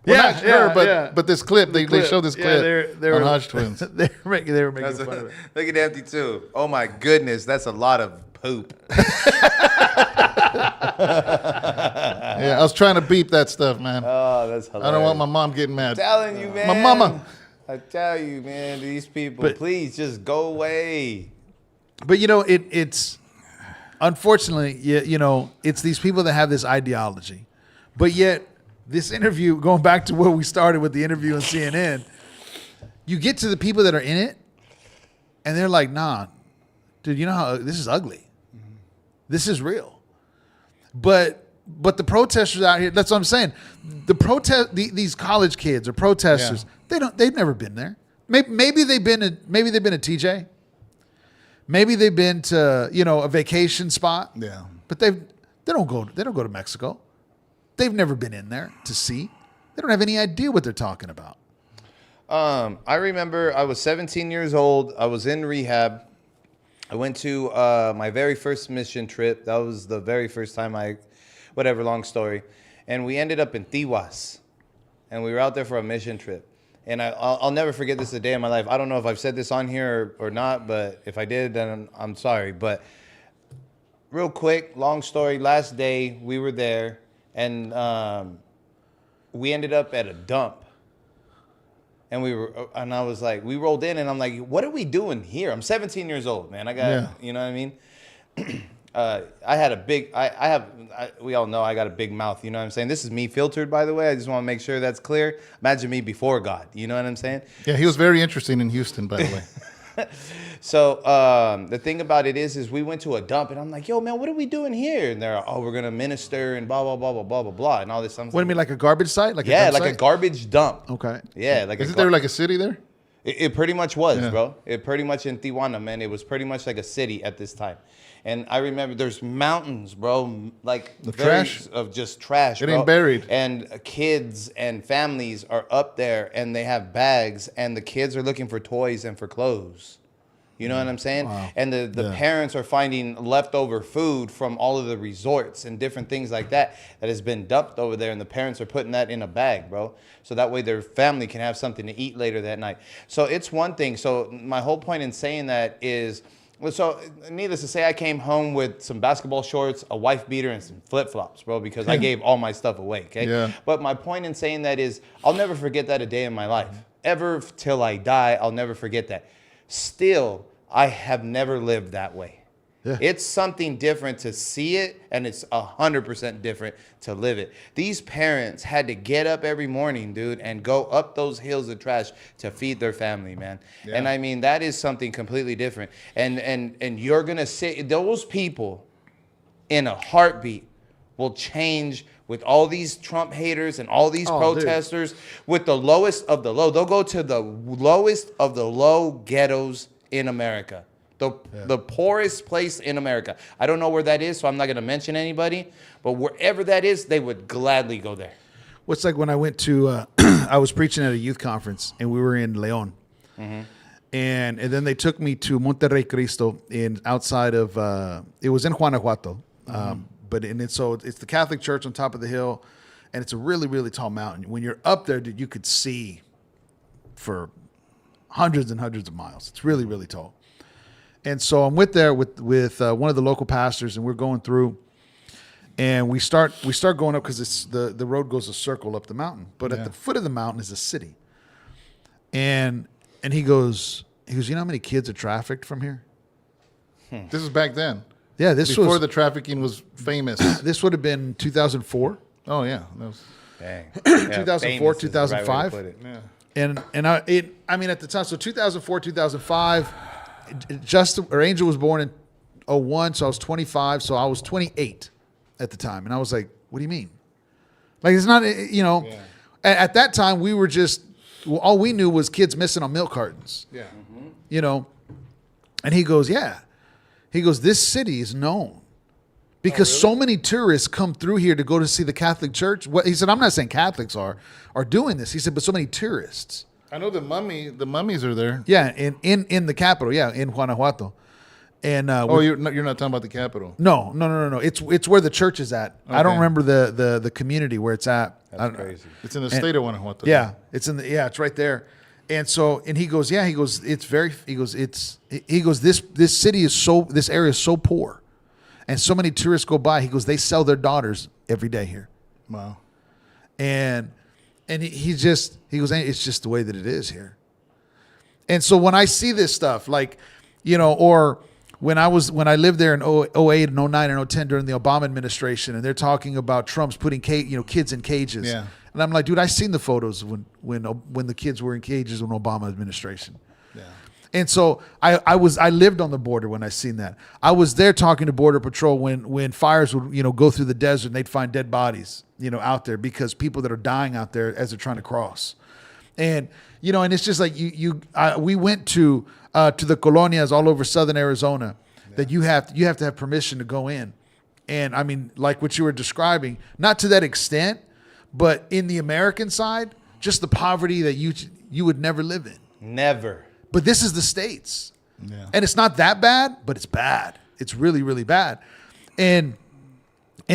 Well, Yeah, not her, yeah, but yeah. but this clip. They showed this clip they on Hodge Twins. they were making That's fun of it. look at Empty too. Oh my goodness, that's a lot of poop. Yeah, I was trying to beep that stuff, man. Oh, that's hilarious. I don't want my mom getting mad. telling you, man. My mama. I tell you, man, these people, But- please just go away. But you know, it's unfortunately, you know, it's these people that have this ideology, but yet this interview, going back to where we started with the interview on CNN, you get to the people that are in it, and they're like, "Nah, dude, you know how this is ugly. This is real." But the protesters out here, that's what I'm saying. These college kids or protesters, they've never been there. Maybe they've been to TJ. Maybe they've been to, you know, a vacation spot. Yeah. But they don't go to Mexico. They've never been in there to see. They don't have any idea what they're talking about. I remember I was 17 years old. I was in rehab. I went to my very first mission trip. That was the very first time whatever, long story. And we ended up in Tijuas. And we were out there for a mission trip. And I'll never forget this a day in my life. I don't know if I've said this on here or not, but if I did, then I'm sorry. But real quick, long story, last day we were there, and we ended up at a dump. And I was like, we rolled in, and I'm like, what are we doing here? I'm 17 years old, man. You know what I mean? I had a big, we all know I got a big mouth, you know what I'm saying? This is me filtered, by the way. I just want to make sure that's clear. Imagine me before God, you know what I'm saying? Yeah, he was very interesting in Houston, by the way. So the thing about it is we went to a dump, and I'm like, yo, man, what are we doing here? And they're like, oh, we're going to minister and blah, blah, blah, blah, blah, blah, blah, and all this. What do you mean, like a garbage site? Like yeah, a dump like site? a garbage dump. Okay. Yeah, like Isn't there like a city there? It pretty much was, Yeah. bro. It pretty much in Tijuana, man. It was pretty much like a city at this time. And I remember there's mountains, bro, like trash? of just trash. It ain't buried. And kids and families are up there, and they have bags, and the kids are looking for toys and for clothes. You know what I'm saying? Wow. And the Yeah. parents are finding leftover food from all of the resorts and different things like that has been dumped over there, and the parents are putting that in a bag, bro. So that way their family can have something to eat later that night. So it's one thing. So my whole point in saying that is Well, so needless to say, I came home with some basketball shorts, a wife beater, and some flip-flops, bro, because I gave all my stuff away, okay? Yeah. But my point in saying that is I'll never forget that a day in my life. Ever till I die, I'll never forget that. Still, I have never lived that way. Yeah. It's something different to see it, and it's 100% different to live it. These parents had to get up every morning, dude, and go up those hills of trash to feed their family, man. Yeah. And I mean, that is something completely different. And you're gonna see those people in a heartbeat will change with all these Trump haters and all these protesters with the lowest of the low. They'll go to the lowest of the low ghettos in America. The poorest place in America. I don't know where that is, so I'm not going to mention anybody. But wherever that is, they would gladly go there. What's like when I went to, I was preaching at a youth conference, and we were in León. Mm-hmm. And then they took me to Monterrey Cristo outside of, it was in Guanajuato. So it's the Catholic church on top of the hill, and it's a really, really tall mountain. When you're up there, dude, you could see for hundreds and hundreds of miles. It's really, really tall. And so I'm with one of the local pastors, and we're going through, and we start going up because it's the road goes a circle up the mountain. But at the foot of the mountain is a city. And he goes, you know how many kids are trafficked from here? This is back then. Yeah, this before was the trafficking was famous. This would have been 2004. Oh yeah, that was, Dang. 2004, 2005. yeah. And I mean at the time, so 2004, 2005. Angel was born in 2001, so I was 25, so I was 28 at the time. And I was like, what do you mean? Like, it's not, at that time, we were just, all we knew was kids missing on milk cartons. Yeah. Mm-hmm. And he goes, yeah. He goes, this city is known because so many tourists come through here to go to see the Catholic Church. He said, I'm not saying Catholics are doing this. He said, but so many tourists. I know the mummies are there. Yeah, in the capital, in Guanajuato. And you're not talking about the capital. No. It's where the church is at. Okay. I don't remember the community where it's at. That's crazy. It's in the state of Guanajuato. Yeah, it's right there. And so, and he goes, this city is this area is so poor, and so many tourists go by. He goes, they sell their daughters every day here. Wow. And he goes, it's just the way that it is here. And so when I see this stuff, like, or when I lived there in 08 and 09 and 010 during the Obama administration, and they're talking about Trump's putting kids in cages. Yeah. And I'm like, dude, I seen the photos when the kids were in cages in Obama administration. Yeah. And so I lived on the border when I seen that. I was there talking to Border Patrol when fires would, go through the desert and they'd find dead bodies, out there because people that are dying out there as they're trying to cross. And, and it's just like we went to the colonias all over southern Arizona that you have to have permission to go in. And I mean, like what you were describing, not to that extent, but in the American side, just the poverty that you would never live in. Never. But this is the States. Yeah. And it's not that bad, but it's bad. It's really, really bad. And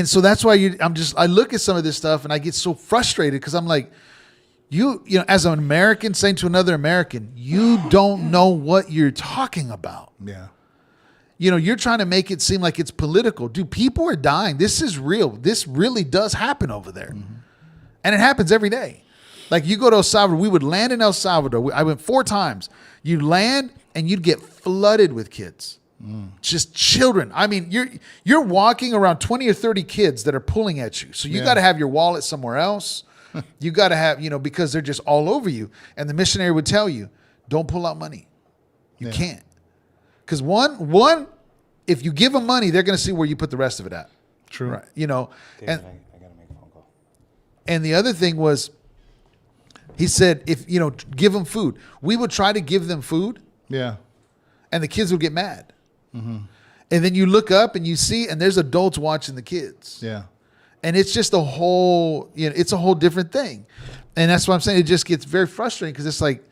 so that's why I look at some of this stuff and I get so frustrated because I'm like, you as an American saying to another American, you don't know what you're talking about. Yeah. You're trying to make it seem like it's political. Dude, people are dying. This is real. This really does happen over there. Mm-hmm. And it happens every day. Like you go to El Salvador, we would land in El Salvador. I went 4 times. You'd land and you'd get flooded with kids. Just children. I mean, you're walking around 20 or 30 kids that are pulling at you. So you got to have your wallet somewhere else. You got to have, because they're just all over you. And the missionary would tell you, don't pull out money. You can't. Because one, if you give them money, they're going to see where you put the rest of it at. True. Right. David, I got to make a phone call. And the other thing was, he said, if, give them food. We would try to give them food. Yeah. And the kids would get mad. Mm-hmm. And then you look up and you see, and there's adults watching the kids. Yeah. And it's just a whole different thing. And that's what I'm saying. It just gets very frustrating because it's like,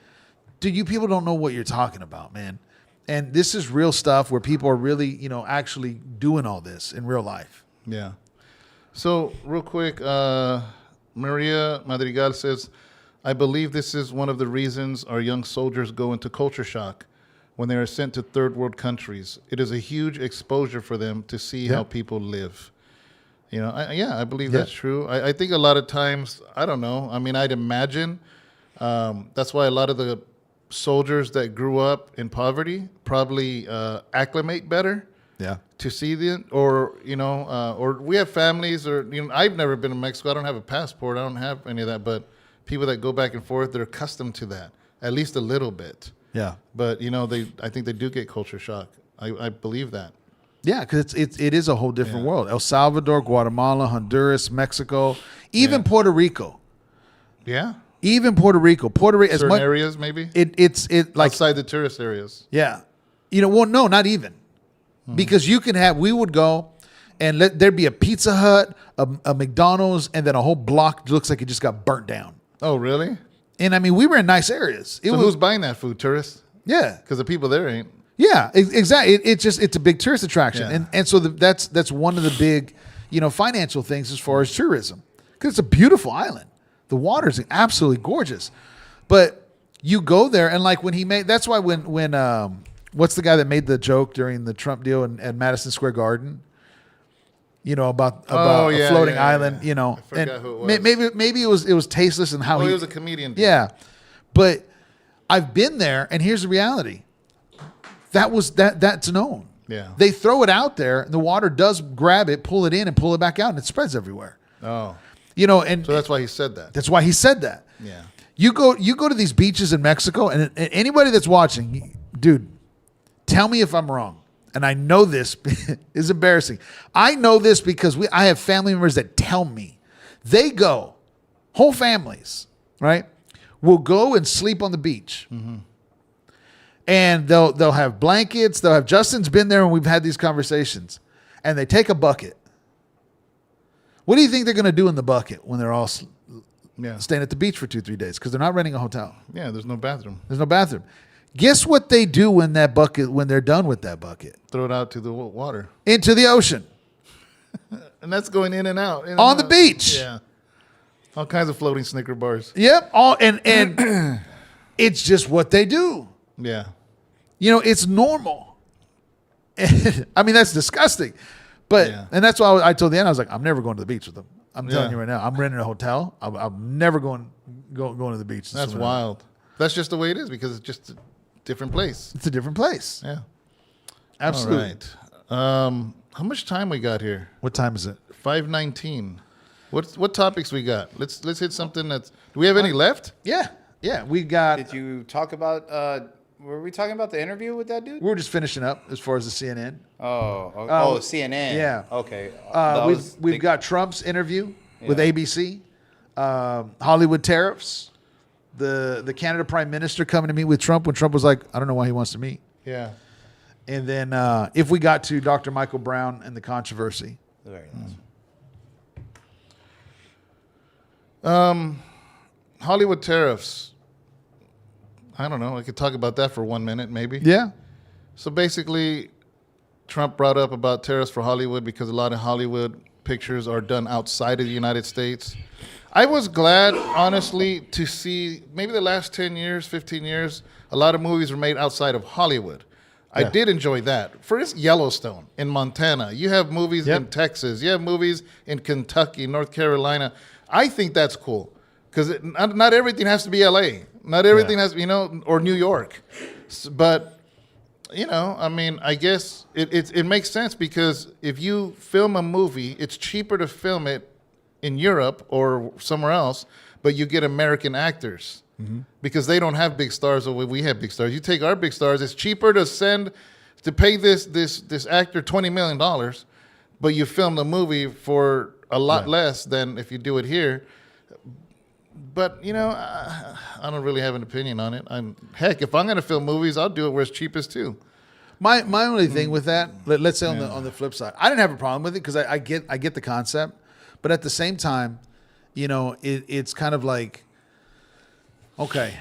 dude, you people don't know what you're talking about, man. And this is real stuff where people are really, actually doing all this in real life. Yeah. So real quick, Maria Madrigal says, I believe this is one of the reasons our young soldiers go into culture shock. when they are sent to third world countries. It is a huge exposure for them to see how people live. I believe that's true. I think a lot of times, I don't know. I mean, I'd imagine that's why a lot of the soldiers that grew up in poverty probably acclimate better. Yeah. To see or we have families, or I've never been to Mexico. I don't have a passport. I don't have any of that. But people that go back and forth, they're accustomed to that, at least a little bit. Yeah. But I think they do get culture shock. I believe that. Yeah, because it is a whole different world. El Salvador, Guatemala, Honduras, Mexico, even Puerto Rico. Yeah. Even Puerto Rico. Certain areas, maybe. It's like outside the tourist areas. Yeah. Well, no, not even. Because we would go and there'd be a Pizza Hut, a McDonald's, and then a whole block looks like it just got burnt down. Oh, really? And I mean, we were in nice areas. Who's buying that food? Tourists? Yeah. Because the people there ain't. Yeah, exactly. It's a big tourist attraction. Yeah. And so that's one of the big, financial things as far as tourism. Because it's a beautiful island. The water is absolutely gorgeous. But you go there and like when that's why when what's the guy that made the joke during the Trump deal at Madison Square Garden? About a floating island. I forgot who it was. Maybe it was tasteless and how he was a comedian. Yeah, but I've been there, and here's the reality. That's known. Yeah, they throw it out there, and the water does grab it, pull it in, and pull it back out, and it spreads everywhere. Oh, and so that's why he said that. That's why he said that. Yeah, you go to these beaches in Mexico, and anybody that's watching, dude. Tell me if I'm wrong. And I know this is embarrassing. I know this because I have family members that tell me. They go, whole families, right, will go and sleep on the beach. Mm-hmm. And they'll have blankets. They'll have, Justin's been there and we've had these conversations. And they take a bucket. What do you think they're going to do in the bucket when they're all staying at the beach for 2-3 days? Because they're not renting a hotel. Yeah, there's no bathroom. There's no bathroom. Guess what they do when they're done with that bucket? Throw it out to the water. Into the ocean. And that's going in and out. On the beach. Yeah. All kinds of floating Snicker bars. Yep. And it's just what they do. Yeah. It's normal. I mean, that's disgusting. But and that's why I told the end, I was like, I'm never going to the beach with them. I'm telling you right now. I'm renting a hotel. I'm never going to the beach. That's wild. That's just the way it is because it's just different place. It's a different place. Yeah. Absolutely. All right. How much time we got here? What time is it? 5:19. What topics we got? Let's hit something that's. Do we have any left? Yeah. Yeah. We got. Did you talk about? Were we talking about the interview with that dude? We were just finishing up as far as the CNN. CNN. Yeah. Okay. We've got Trump's interview with ABC. Hollywood tariffs. The Canada Prime Minister coming to meet with Trump when Trump was like, I don't know why he wants to meet. Yeah. And then if we got to Dr. Michael Brown and the controversy. Very nice. Hollywood tariffs. I don't know. I could talk about that for 1 minute, maybe. Yeah. So basically, Trump brought up about tariffs for Hollywood because a lot of Hollywood pictures are done outside of the United States. I was glad, honestly, to see maybe the last 10 years, 15 years, a lot of movies were made outside of Hollywood. I did enjoy that. For instance, Yellowstone in Montana. You have movies in Texas. You have movies in Kentucky, North Carolina. I think that's cool because not everything has to be L.A. Not everything has, or New York. But, I mean, I guess it makes sense because if you film a movie, it's cheaper to film it in Europe or somewhere else, but you get American actors because they don't have big stars the way we have big stars. You take our big stars, it's cheaper to pay this actor $20 million, but you film the movie for a lot less than if you do it here. But, I don't really have an opinion on it. Heck, if I'm going to film movies, I'll do it where it's cheapest too. My only thing with that, let's say on the flip side, I didn't have a problem with it because I get the concept. But at the same time, it's kind of like, okay,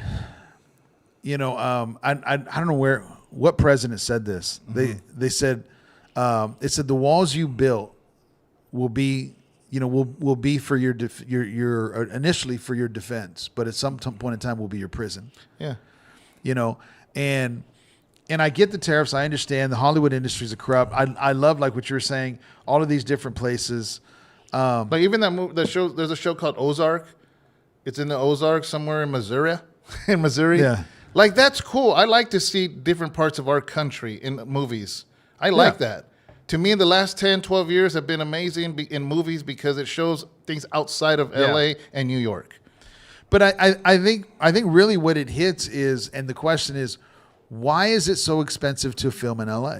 I don't know what president said this. They said, it said the walls you built will be, will be for your initially for your defense, but at some point in time will be your prison. Yeah. And and I get the tariffs. I understand the Hollywood industry is a corrupt. I love like what you were saying. All of these different places. Like even that movie, that show. There's a show called Ozark. It's in the Ozarks somewhere in Missouri. in Missouri. Yeah. Like that's cool. I like to see different parts of our country in movies. I like that. To me, the last 10, 12 years have been amazing in movies because it shows things outside of LA and New York. But I think really what it hits is, and the question is, why is it so expensive to film in LA?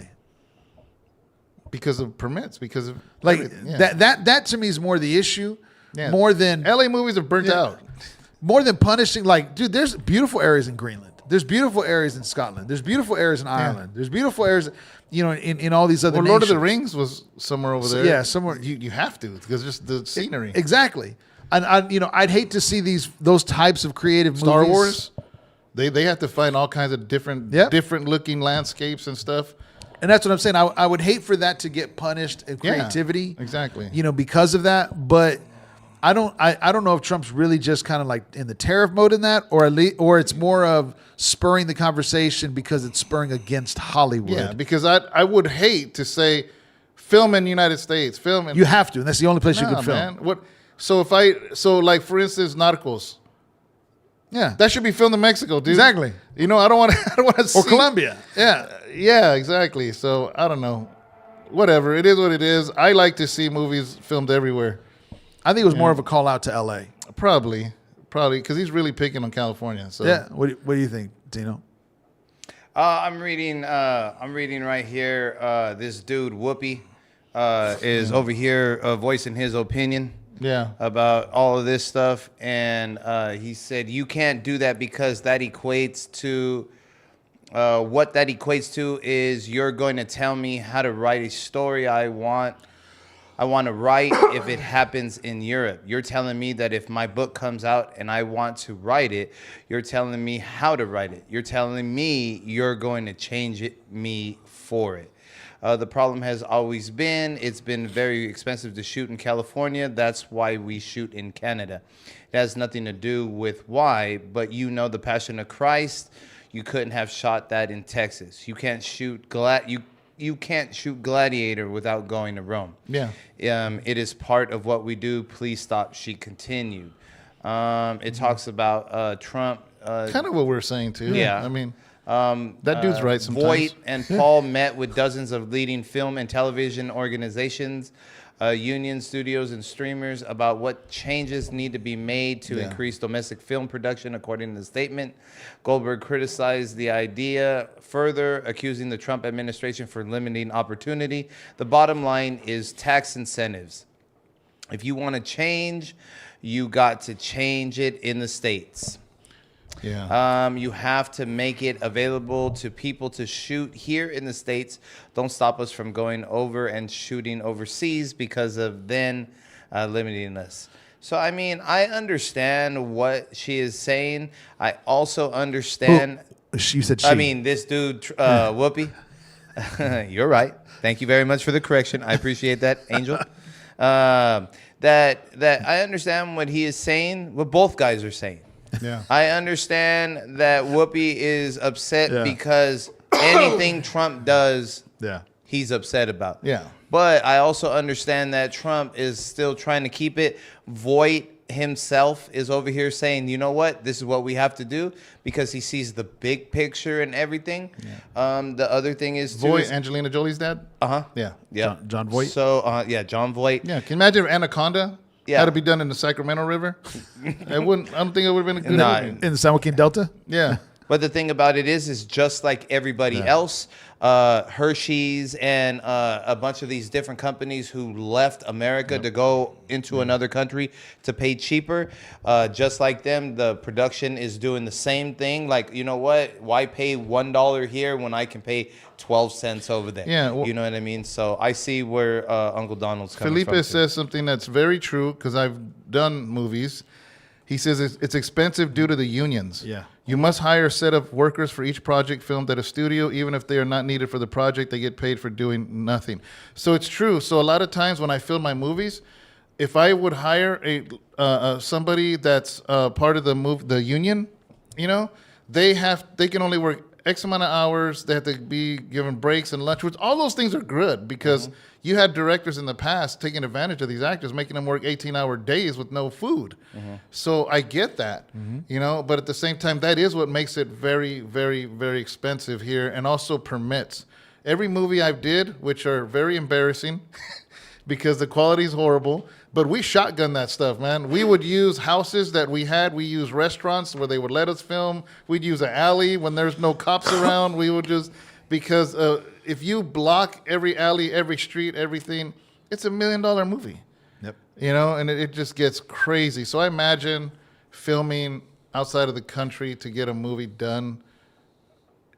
Because of permits, because of Like everything, yeah. that to me is more the issue, Yeah. more than LA movies are burnt out. more than punishing. Like, dude, there's beautiful areas in Greenland. There's beautiful areas in Scotland. There's beautiful areas in Ireland. There's beautiful areas, in all these other Well, nations. Lord of the Rings was somewhere over there. Yeah, somewhere. You have to because just the scenery. Exactly. And I'd hate to see those types of creative Star movies. Wars, they have to find all kinds of different looking landscapes and stuff. And that's what I'm saying. I would hate for that to get punished in creativity. Exactly. Because of that. But I don't know if Trump's really just kind of like in the tariff mode in that, or it's more of spurring the conversation because it's spurring against Hollywood. Yeah, because I would hate to say film in the United States, film in You have to, and that's the only place you Nah, can film. man. What? So like for instance, Narcos. Yeah, That should be filmed in Mexico, dude. Exactly. I don't want to see or Colombia. Yeah, Yeah, exactly. So I don't know. Whatever. It is what it is. I like to see movies filmed everywhere. I think it was more of a call out to L.A. Probably, because he's really picking on California. So Yeah. What do you think, Dyno? I'm reading right here. This dude Whoopi is over here voicing his opinion. Yeah. About all of this stuff, and he said you can't do that because that equates to what that equates to is you're going to tell me how to write a story I want to write if it happens in Europe. You're telling me that if my book comes out and I want to write it, you're telling me how to write it. You're telling me you're going to change me for it. The problem has always been it's been very expensive to shoot in California. That's why we shoot in Canada. It has nothing to do with why, but the Passion of Christ, you couldn't have shot that in Texas. You can't shoot you can't shoot Gladiator without going to Rome. Yeah. It is part of what we do. Please stop, she continued. It talks about Trump. kind of what we're saying too. Yeah. I mean, that dude's right sometimes. Voight and Paul met with dozens of leading film and television organizations, union studios, and streamers about what changes need to be made to increase domestic film production, according to the statement. Goldberg criticized the idea further, accusing the Trump administration for limiting opportunity. The bottom line is tax incentives. If you want to change, you got to change it in the States. Yeah. You have to make it available to people to shoot here in the States. Don't stop us from going over and shooting overseas because of then limiting us. So, I mean, I understand what she is saying. I also understand. She said she. I mean, this dude, Whoopi. You're right. Thank you very much for the correction. I appreciate that, Angel. That I understand what he is saying, what both guys are saying. Yeah. I understand that Whoopi is upset because anything Trump does, he's upset about. Yeah. But I also understand that Trump is still trying to keep it. Voight himself is over here saying, you know what, this is what we have to do because he sees the big picture and everything. Yeah. The other thing is Voight, Angelina Jolie's dad? Uh-huh. Yeah. Yeah. John Voight. So, John Voight. Yeah. Can you imagine if Anaconda had to be done in the Sacramento River? I don't think it would have been a good movie. In the San Joaquin Delta? Yeah. But the thing about it is just like everybody else, Hershey's and a bunch of these different companies who left America to go into another country to pay cheaper, just like them, the production is doing the same thing. Like, you know what? Why pay $1 here when I can pay 12 cents over there? Yeah, well, you know what I mean? So I see where Uncle Donald's coming from. Felipe says something that's very true because I've done movies. He says it's expensive due to the unions. Yeah. You must hire a set of workers for each project filmed at a studio. Even if they are not needed for the project, they get paid for doing nothing. So it's true. So a lot of times when I film my movies, if I would hire somebody that's part of the union, they can only work X amount of hours. They have to be given breaks and lunch, which all those things are good because you had directors in the past taking advantage of these actors, making them work 18-hour days with no food. So I get that, but at the same time, that is what makes it very, very, very expensive here, and also permits. Every movie I've did, which are very embarrassing because the quality is horrible, but we shotgun that stuff, man. We would use houses that we had. We use restaurants where they would let us film. We'd use an alley when there's no cops around. We would just, because if you block every alley, every street, everything, it's $1 million movie. Yep. And it just gets crazy. So I imagine filming outside of the country to get a movie done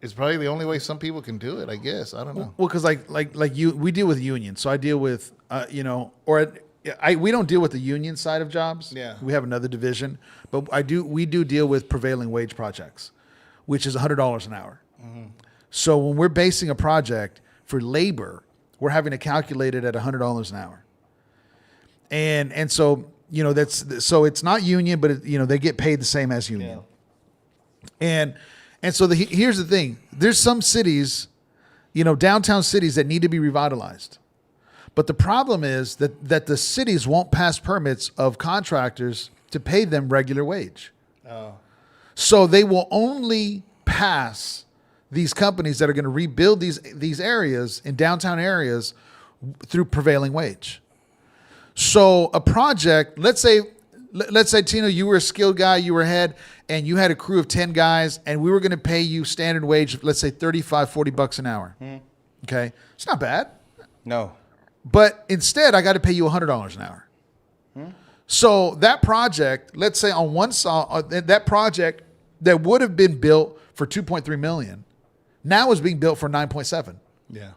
is probably the only way some people can do it, I guess. I don't know. Well, because we deal with unions, so I deal with we don't deal with the union side of jobs. Yeah. We have another division, but we do deal with prevailing wage projects, which is $100 an hour. So when we're basing a project for labor, we're having to calculate it at $100 an hour. And so, so it's not union, but they get paid the same as union. And so here's the thing. There's some cities, downtown cities that need to be revitalized. But the problem is that the cities won't pass permits of contractors to pay them regular wage. So they will only pass these companies that are going to rebuild these areas in downtown areas through prevailing wage. So a project, let's say, Tino, you were a skilled guy, you were head, and you had a crew of 10 guys, and we were going to pay you standard wage, let's say $35-40 an hour. Okay? It's not bad. No. But instead, I got to pay you $100 an hour. So that project, let's say on one side, that project that would have been built for $2.3 million, now is being built for $9.7. Yeah.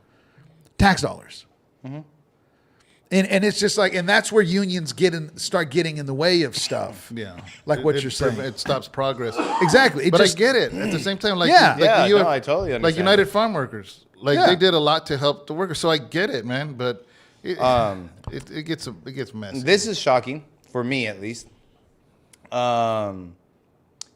Tax dollars. And it's just and that's where unions start getting in the way of stuff. Yeah. Like what you're saying. It stops progress. Exactly. But I get it. At the same time, I totally understand. Like United Farm Workers. They did a lot to help the workers. So I get it, man. But it gets messy. This is shocking, for me at least.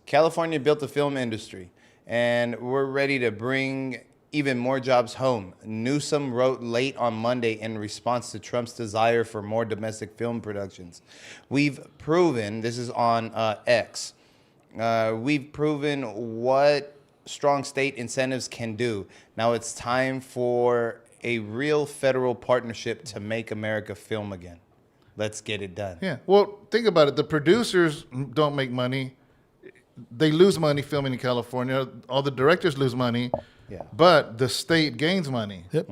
California built the film industry, and we're ready to bring even more jobs home. Newsom wrote late on Monday in response to Trump's desire for more domestic film productions. We've proven, this is on X, we've proven what strong state incentives can do. Now it's time for a real federal partnership to make America film again. Let's get it done. Yeah. Well, think about it. The producers don't make money. They lose money filming in California. All the directors lose money. Yeah. But the state gains money. Yep.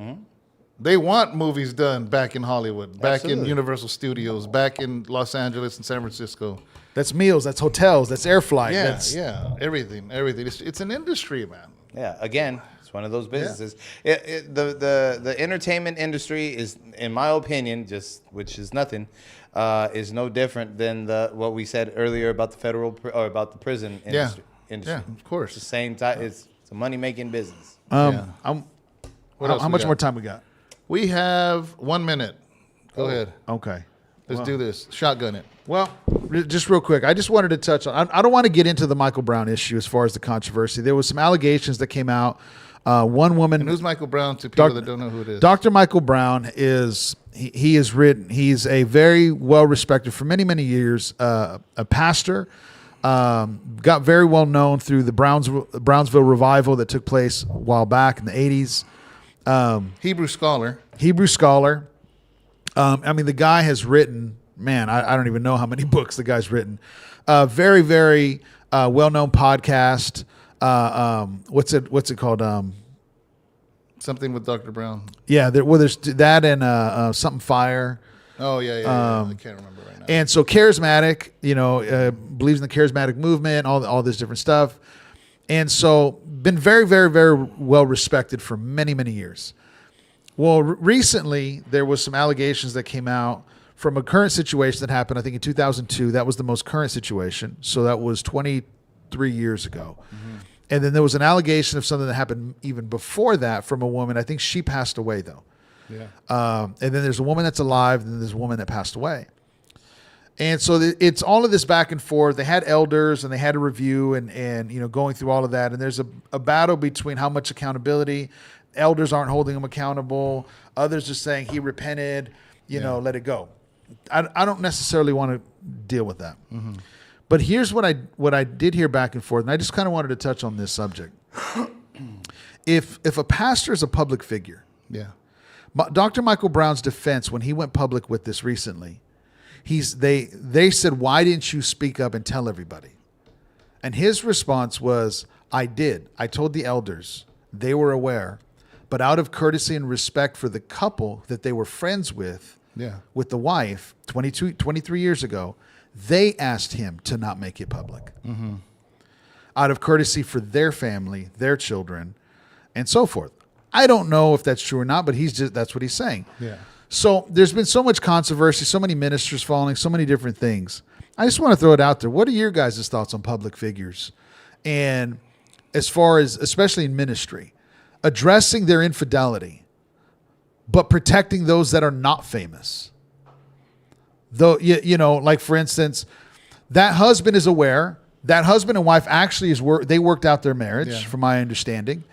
They want movies done back in Hollywood, back in Absolutely. Universal Studios, back in Los Angeles and San Francisco. That's meals, that's hotels, that's air flight. Yeah, everything. It's an industry, man. Yeah, again, it's one of those businesses. The entertainment industry is, in my opinion, which is nothing, is no different than what we said earlier about the federal or about the prison industry. Yeah, of course. It's the same type. It's a money-making business. What else How we much got? more time we got? We have 1 minute. Go ahead. Okay. Let's do this. Shotgun it. Well, just real quick, I just wanted to touch on, I don't want to get into the Michael Brown issue as far as the controversy. There was some allegations that came out. One woman. And who's Michael Brown to people that don't know who it is? Dr. Michael Brown is, he is written, he's a very well-respected for many, many years, a pastor, got very well known through the Brownsville revival that took place a while back in the 80s. Hebrew scholar. I mean, the guy has written, man, I don't even know how many books the guy's written. Very, very well-known podcast. What's it called? Something with Dr. Brown. Yeah, there's that and something fire. Oh, yeah. I can't remember right now. And so charismatic, believes in the charismatic movement, all this different stuff. And so been very, very, very well respected for many, many years. Well, recently there was some allegations that came out from a current situation that happened, I think in 2002. That was the most current situation. So that was 23 years ago. Mm-hmm. And then there was an allegation of something that happened even before that from a woman. I think she passed away though. Yeah. And then there's a woman that's alive, and then there's a woman that passed away. And so it's all of this back and forth. They had elders and they had a review and you know, going through all of that. And there's a battle between how much accountability. Elders aren't holding him accountable. Others are saying he repented, you know, let it go. I don't necessarily want to deal with that. Mm-hmm. But here's what I did hear back and forth. And I just kind of wanted to touch on this subject. If a pastor is a public figure, Dr. Michael Brown's defense when he went public with this recently, they said, why didn't you speak up and tell everybody? And his response was, I did. I told the elders. They were aware. But out of courtesy and respect for the couple that they were friends with the wife 23 years ago, they asked him to not make it public. Mm-hmm. Out of courtesy for their family, their children, and so forth. I don't know if that's true or not, but that's what he's saying. Yeah. So there's been so much controversy, so many ministers falling, so many different things. I just want to throw it out there. What are your guys' thoughts on public figures? And as far as, especially in ministry, addressing their infidelity, but protecting those that are not famous. Though, you know, like for instance, that husband is aware. That husband and wife actually they worked out their marriage, from my understanding.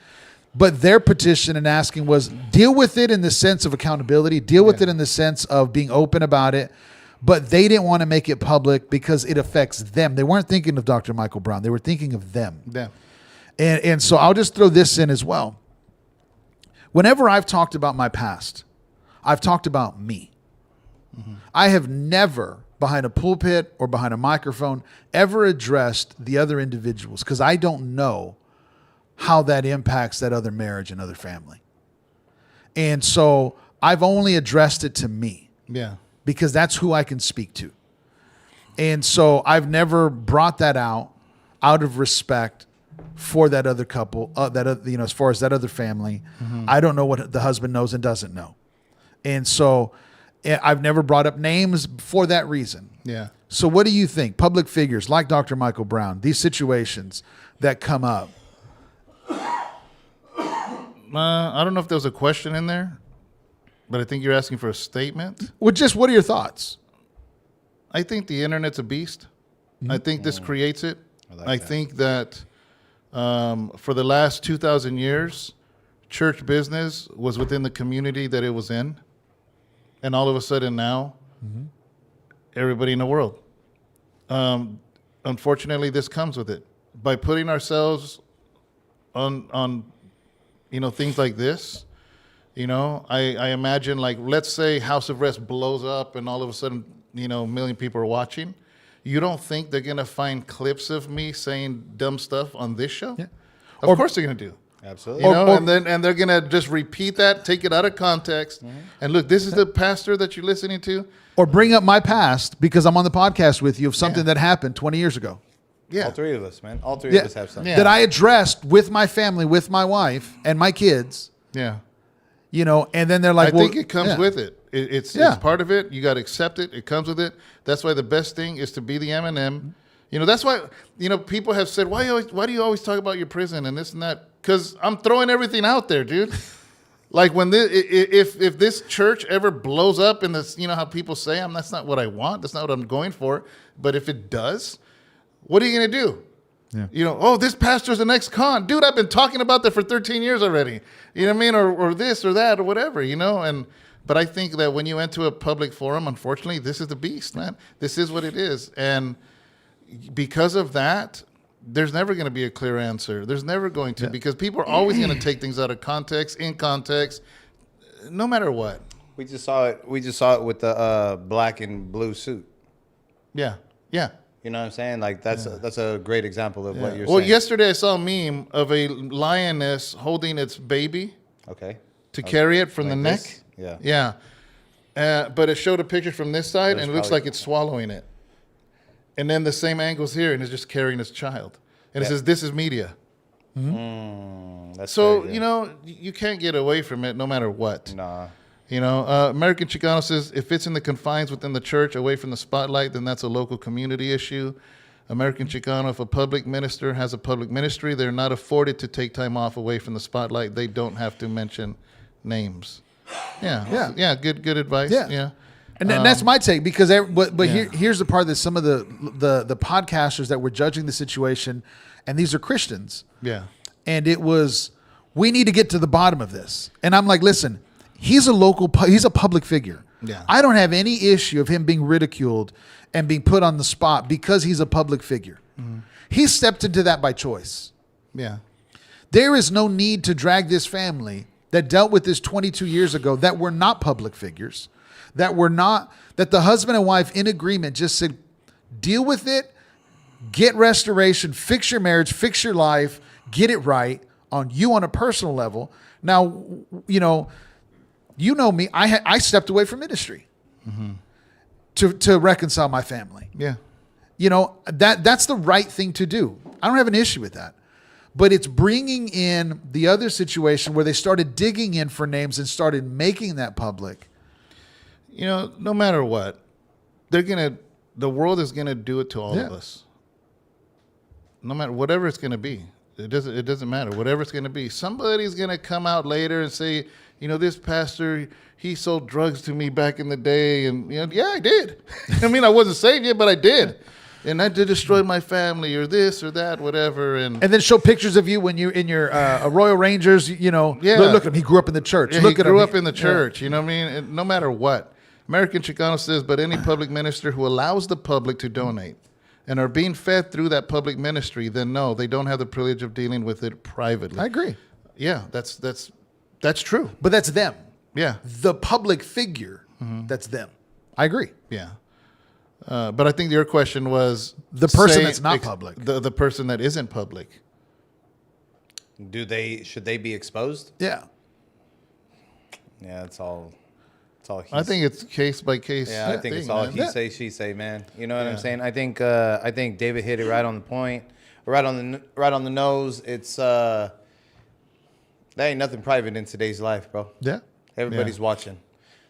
But their petition and asking was deal with it in the sense of accountability, deal with it in the sense of being open about it. But they didn't want to make it public because it affects them. They weren't thinking of Dr. Michael Brown. They were thinking of them. Yeah. And so I'll just throw this in as well. Whenever I've talked about my past, I've talked about me. Mm-hmm. I have never, behind a pulpit or behind a microphone, ever addressed the other individuals because I don't know how that impacts that other marriage and other family. And so I've only addressed it to me. Yeah. Because that's who I can speak to. And so I've never brought that out of respect for that other couple, as far as that other family. Mm-hmm. I don't know what the husband knows and doesn't know. And so I've never brought up names for that reason. Yeah. So what do you think? Public figures like Dr. Michael Brown, these situations that come up. I don't know if there was a question in there, but I think you're asking for a statement. Well, just what are your thoughts? I think the internet's a beast. Mm-hmm. I think this creates it. I think that for the last 2,000 years, church business was within the community that it was in. And all of a sudden now, everybody in the world. Unfortunately, this comes with it. By putting ourselves on things like this, I imagine, like, let's say House of Rest blows up and all of a sudden, a million people are watching. You don't think they're going to find clips of me saying dumb stuff on this show? Yeah. Of course they're going to do. Absolutely. And they're going to just repeat that, take it out of context. Mm-hmm. And look, this is the pastor that you're listening to. Or bring up my past because I'm on the podcast with you of something that happened 20 years ago. Yeah. All three of us, man. All three of us have something. Yeah. That I addressed with my family, with my wife and my kids. Yeah. And then they're like, I think it comes with it. It's part of it. You got to accept it. It comes with it. That's why the best thing is to be the M&M. That's why, people have said, why do you always talk about your prison and this and that? Because I'm throwing everything out there, dude. Like when if this church ever blows up and this, how people say, that's not what I want. That's not what I'm going for. But if it does, what are you going to do? Yeah. This pastor's an ex-con. Dude, I've been talking about that for 13 years already. You know what I mean? Or this or that or whatever, But I think that when you enter a public forum, unfortunately, this is the beast, man. This is what it is. And because of that, there's never going to be a clear answer. There's never going to, because people are always going to take things out of context, in context, no matter what. We just saw it with the black and blue suit. Yeah. Yeah. You know what I'm saying? Like that's a great example of what you're saying. Well, yesterday I saw a meme of a lioness holding its baby. Okay. To carry it from like the neck. This? Yeah. Yeah. But it showed a picture from this side, and it looks like it's swallowing it. And then the same angle's here, and it's just carrying its child. And it says, "This is media." Mm-hmm. So crazy. You can't get away from it, no matter what. Nah. American Chicano says, if it's in the confines within the church, away from the spotlight, then that's a local community issue. American Chicano, if a public minister has a public ministry, they're not afforded to take time off away from the spotlight. They don't have to mention names. Yeah. Good advice. Yeah. And that's my take, because Yeah. here's the part that some of the podcasters that were judging the situation, and these are Christians. Yeah. And it was, we need to get to the bottom of this. And I'm like, listen, he's a public figure. Yeah. I don't have any issue of him being ridiculed and being put on the spot because he's a public figure. Mm-hmm. He stepped into that by choice. Yeah. There is no need to drag this family that dealt with this 22 years ago, that were not public figures, that the husband and wife in agreement just said, deal with it, get restoration, fix your marriage, fix your life, get it right on you on a personal level. Now, you know me, I stepped away from ministry to reconcile my family. Yeah. You know, that's the right thing to do. I don't have an issue with that. But it's bringing in the other situation where they started digging in for names and started making that public. You know, no matter what, the world is gonna do it to all of us. No matter whatever it's gonna be, it doesn't matter. Whatever it's gonna be, somebody's gonna come out later and say, you know, this pastor, he sold drugs to me back in the day, and you know, yeah, I did. I mean, I wasn't saved yet, but I did. And that did destroy my family, or this or that, whatever. And then show pictures of you when you're in your Royal Rangers, you know. Yeah. Look at him. He grew up in the church. Yeah, Look he at grew him. up in the church. You know what I mean? And no matter what. American Chicano says, but any public minister who allows the public to donate and are being fed through that public ministry, then no, they don't have the privilege of dealing with it privately. I agree. Yeah, that's true. But that's them. Yeah. The public figure, that's them. I agree. Yeah. But I think your question was the person that's not public. The person that isn't public. Should they be exposed? Yeah. Yeah, it's all I think it's case by case. Yeah, I think it's all he say, she say, man. You know what I'm saying? I think David hit it right on the point, right on the nose. It's there ain't nothing private in today's life, bro. Yeah. Everybody's watching.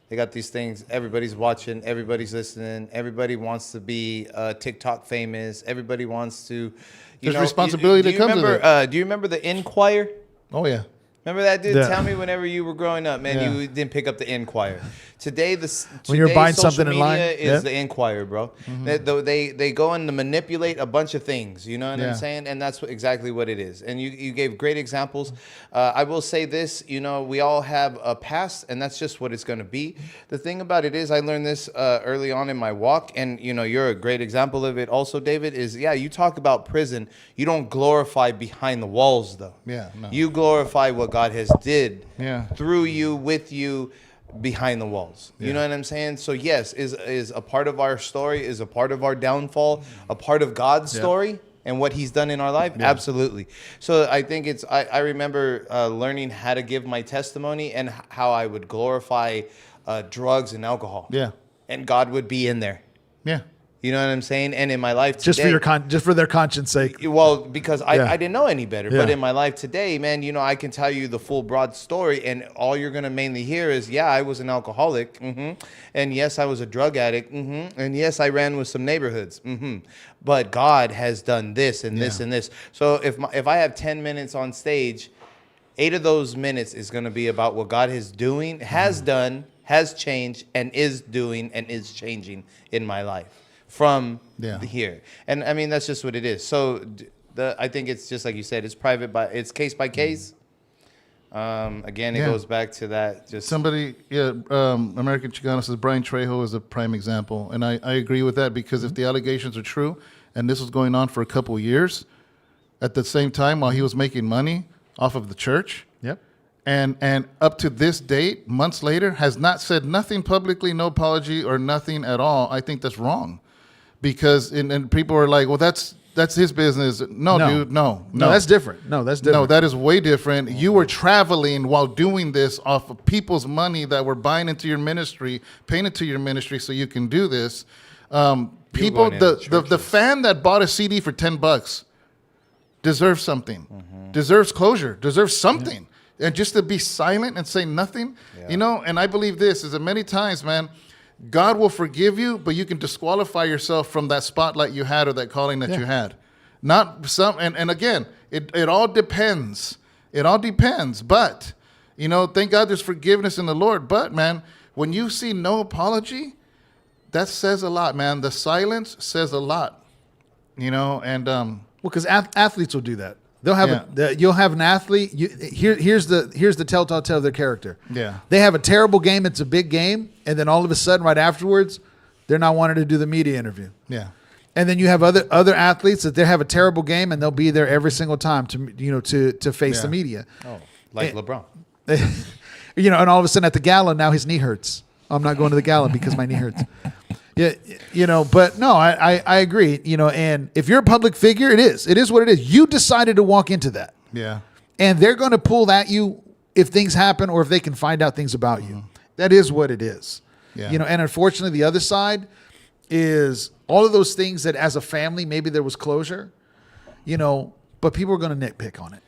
They got these things. Everybody's watching. Everybody's listening. Everybody wants to be TikTok famous. Everybody wants to. There's responsibility that comes with it. Do you remember the Enquirer? Oh yeah. Remember that, dude? Yeah. Tell me whenever you were growing up, man, you didn't pick up the Enquirer. Today, when you're buying social something in media line, is the Enquirer, bro. They go in to manipulate a bunch of things. You know what I'm saying? And that's exactly what it is. And you gave great examples. I will say this, you know, we all have a past, and that's just what it's going to be. The thing about it is, I learned this early on in my walk, and you know, you're a great example of it. Also, David, is you talk about prison. You don't glorify behind the walls, though. Yeah. No. You glorify what God has did through you, with you, behind the walls. You know what I'm saying? So yes, is a part of our story, is a part of our downfall, a part of God's story and what he's done in our life? Absolutely. So I think I remember learning how to give my testimony and how I would glorify drugs and alcohol. Yeah. And God would be in there. Yeah. You know what I'm saying? And in my life today, just for their conscience sake. Well, because I didn't know any better. Yeah. But in my life today, man, you know, I can tell you the full broad story, and all you're gonna mainly hear is, I was an alcoholic, and yes, I was a drug addict, and yes, I ran with some neighborhoods, but God has done this and this and this. So if I have 10 minutes on stage, 8 of those minutes is gonna be about what God is doing, has done, has changed, and is doing and is changing in my life. From here, and I mean that's just what it is. So I think it's just like you said, it's private, it's case by case. Again, it goes back to that. Just somebody, American Chicano says Brian Trejo is a prime example, and I agree with that, because if the allegations are true, and this was going on for a couple of years, at the same time while he was making money off of the church, and up to this date, months later, has not said nothing publicly, no apology or nothing at all. I think that's wrong. Because and people are like, well, that's his business. No, dude, no, that's different. No, that is way different. You were traveling while doing this off of people's money that were buying into your ministry, paying into your ministry, so you can do this. People, the fan that bought a CD for $10 deserves something, deserves closure, deserves something, and just to be silent and say nothing, you know. And I believe this is that many times, man, God will forgive you, but you can disqualify yourself from that spotlight you had or that calling that you had. Not some, and again, it all depends. It all depends. But, you know, thank God there's forgiveness in the Lord. But, man, when you see no apology, that says a lot, man. The silence says a lot, you know. And Well, because athletes will do that. They'll have you'll have an athlete. Here's the telltale tale of their character. Yeah. They have a terrible game. It's a big game, and then all of a sudden, right afterwards, they're not wanting to do the media interview. yeah, And then you have other athletes that they have a terrible game, and they'll be there every single time to face the media. Oh, like LeBron. And all of a sudden at the gala, now his knee hurts. I'm not going to the gala because my knee hurts. Yeah, but no, I agree. And if you're a public figure, it is what it is. You decided to walk into that. yeah, And they're going to pull at you if things happen or if they can find out things about you. That is what it is. Yeah. And unfortunately, the other side is all of those things that as a family, maybe there was closure, but people are going to nitpick on it.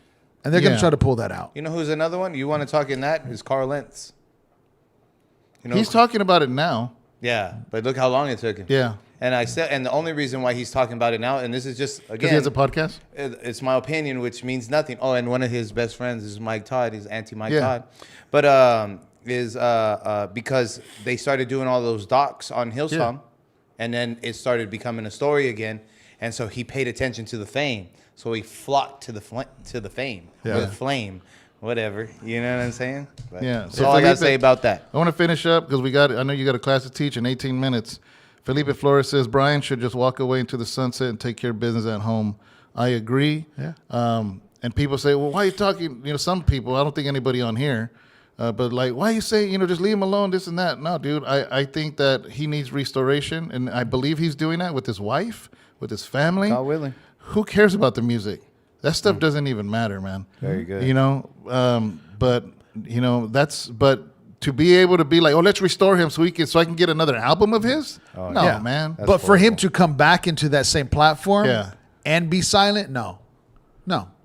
And they're going to try to pull that out. You know who's another one? You want to talk in that? Is Carl Lentz. He's talking about it now. Yeah, but look how long it took him. Yeah, And and the only reason why he's talking about it now, and this is just, because again, he has a podcast. it's my opinion, which means nothing. Oh, and one of his best friends is Mike Todd. He's anti-Mike Yeah. Todd. But because they started doing all those docs on Hillsong, and then it started becoming a story again, and so he paid attention to the fame. So he flocked to the fame, or the flame, whatever. You know what I'm saying? But Yeah. That's So all I got to Felipe- say about that. I want to finish up because I know you got a class to teach in 18 minutes. Felipe Flores says Brian should just walk away into the sunset and take care of business at home. I agree. Yeah. And people say, well, why are you talking? Some people, I don't think anybody on here, but like, why you say, just leave him alone, this and that. No, dude, I think that he needs restoration. And I believe he's doing that with his wife, with his family. God willing. Who cares about the music? That stuff doesn't even matter, man. Very good. But to be able to be like, oh, let's restore him so I can get another album of his. No, Yeah. man. But for him to come back into that same platform Yeah. and be silent, no,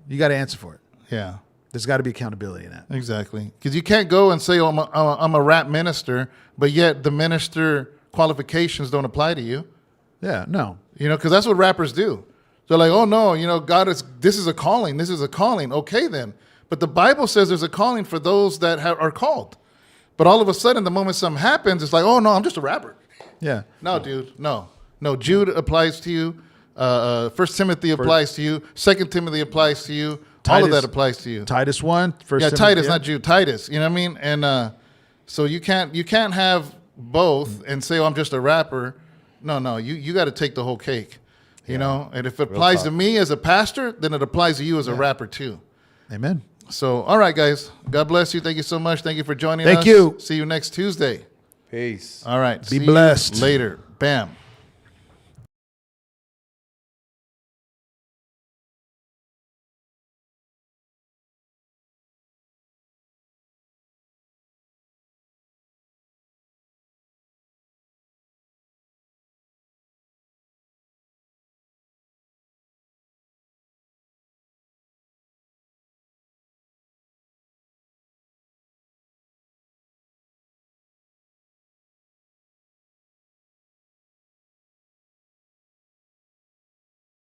you got to answer for it. Yeah, There's got to be accountability in that. exactly. Because you can't go and say, oh, I'm a rap minister, but yet the minister qualifications don't apply to you. Yeah, no. Because that's what rappers do. They're like, oh no, this is a calling. This is a calling. Okay, then. But the Bible says there's a calling for those that are called. But all of a sudden, the moment something happens, it's like, oh no, I'm just a rapper. Yeah. No, dude, no. Jude applies to you. 1 Timothy applies to you. 2 Timothy applies to you. All of Titus- that applies to you. Titus 1, first Yeah, Timothy, Titus, not Jude. Titus. You know what I mean? And so you can't have both and say, oh, I'm just a rapper. No. You got to take the whole cake. And if it applies to me as a pastor, then it applies to you as a rapper too. Amen. So, all right, guys. God bless you. Thank you so much. Thank you for joining us. Thank you. See you next Tuesday. Peace. All right. Be See you blessed. later. Bam.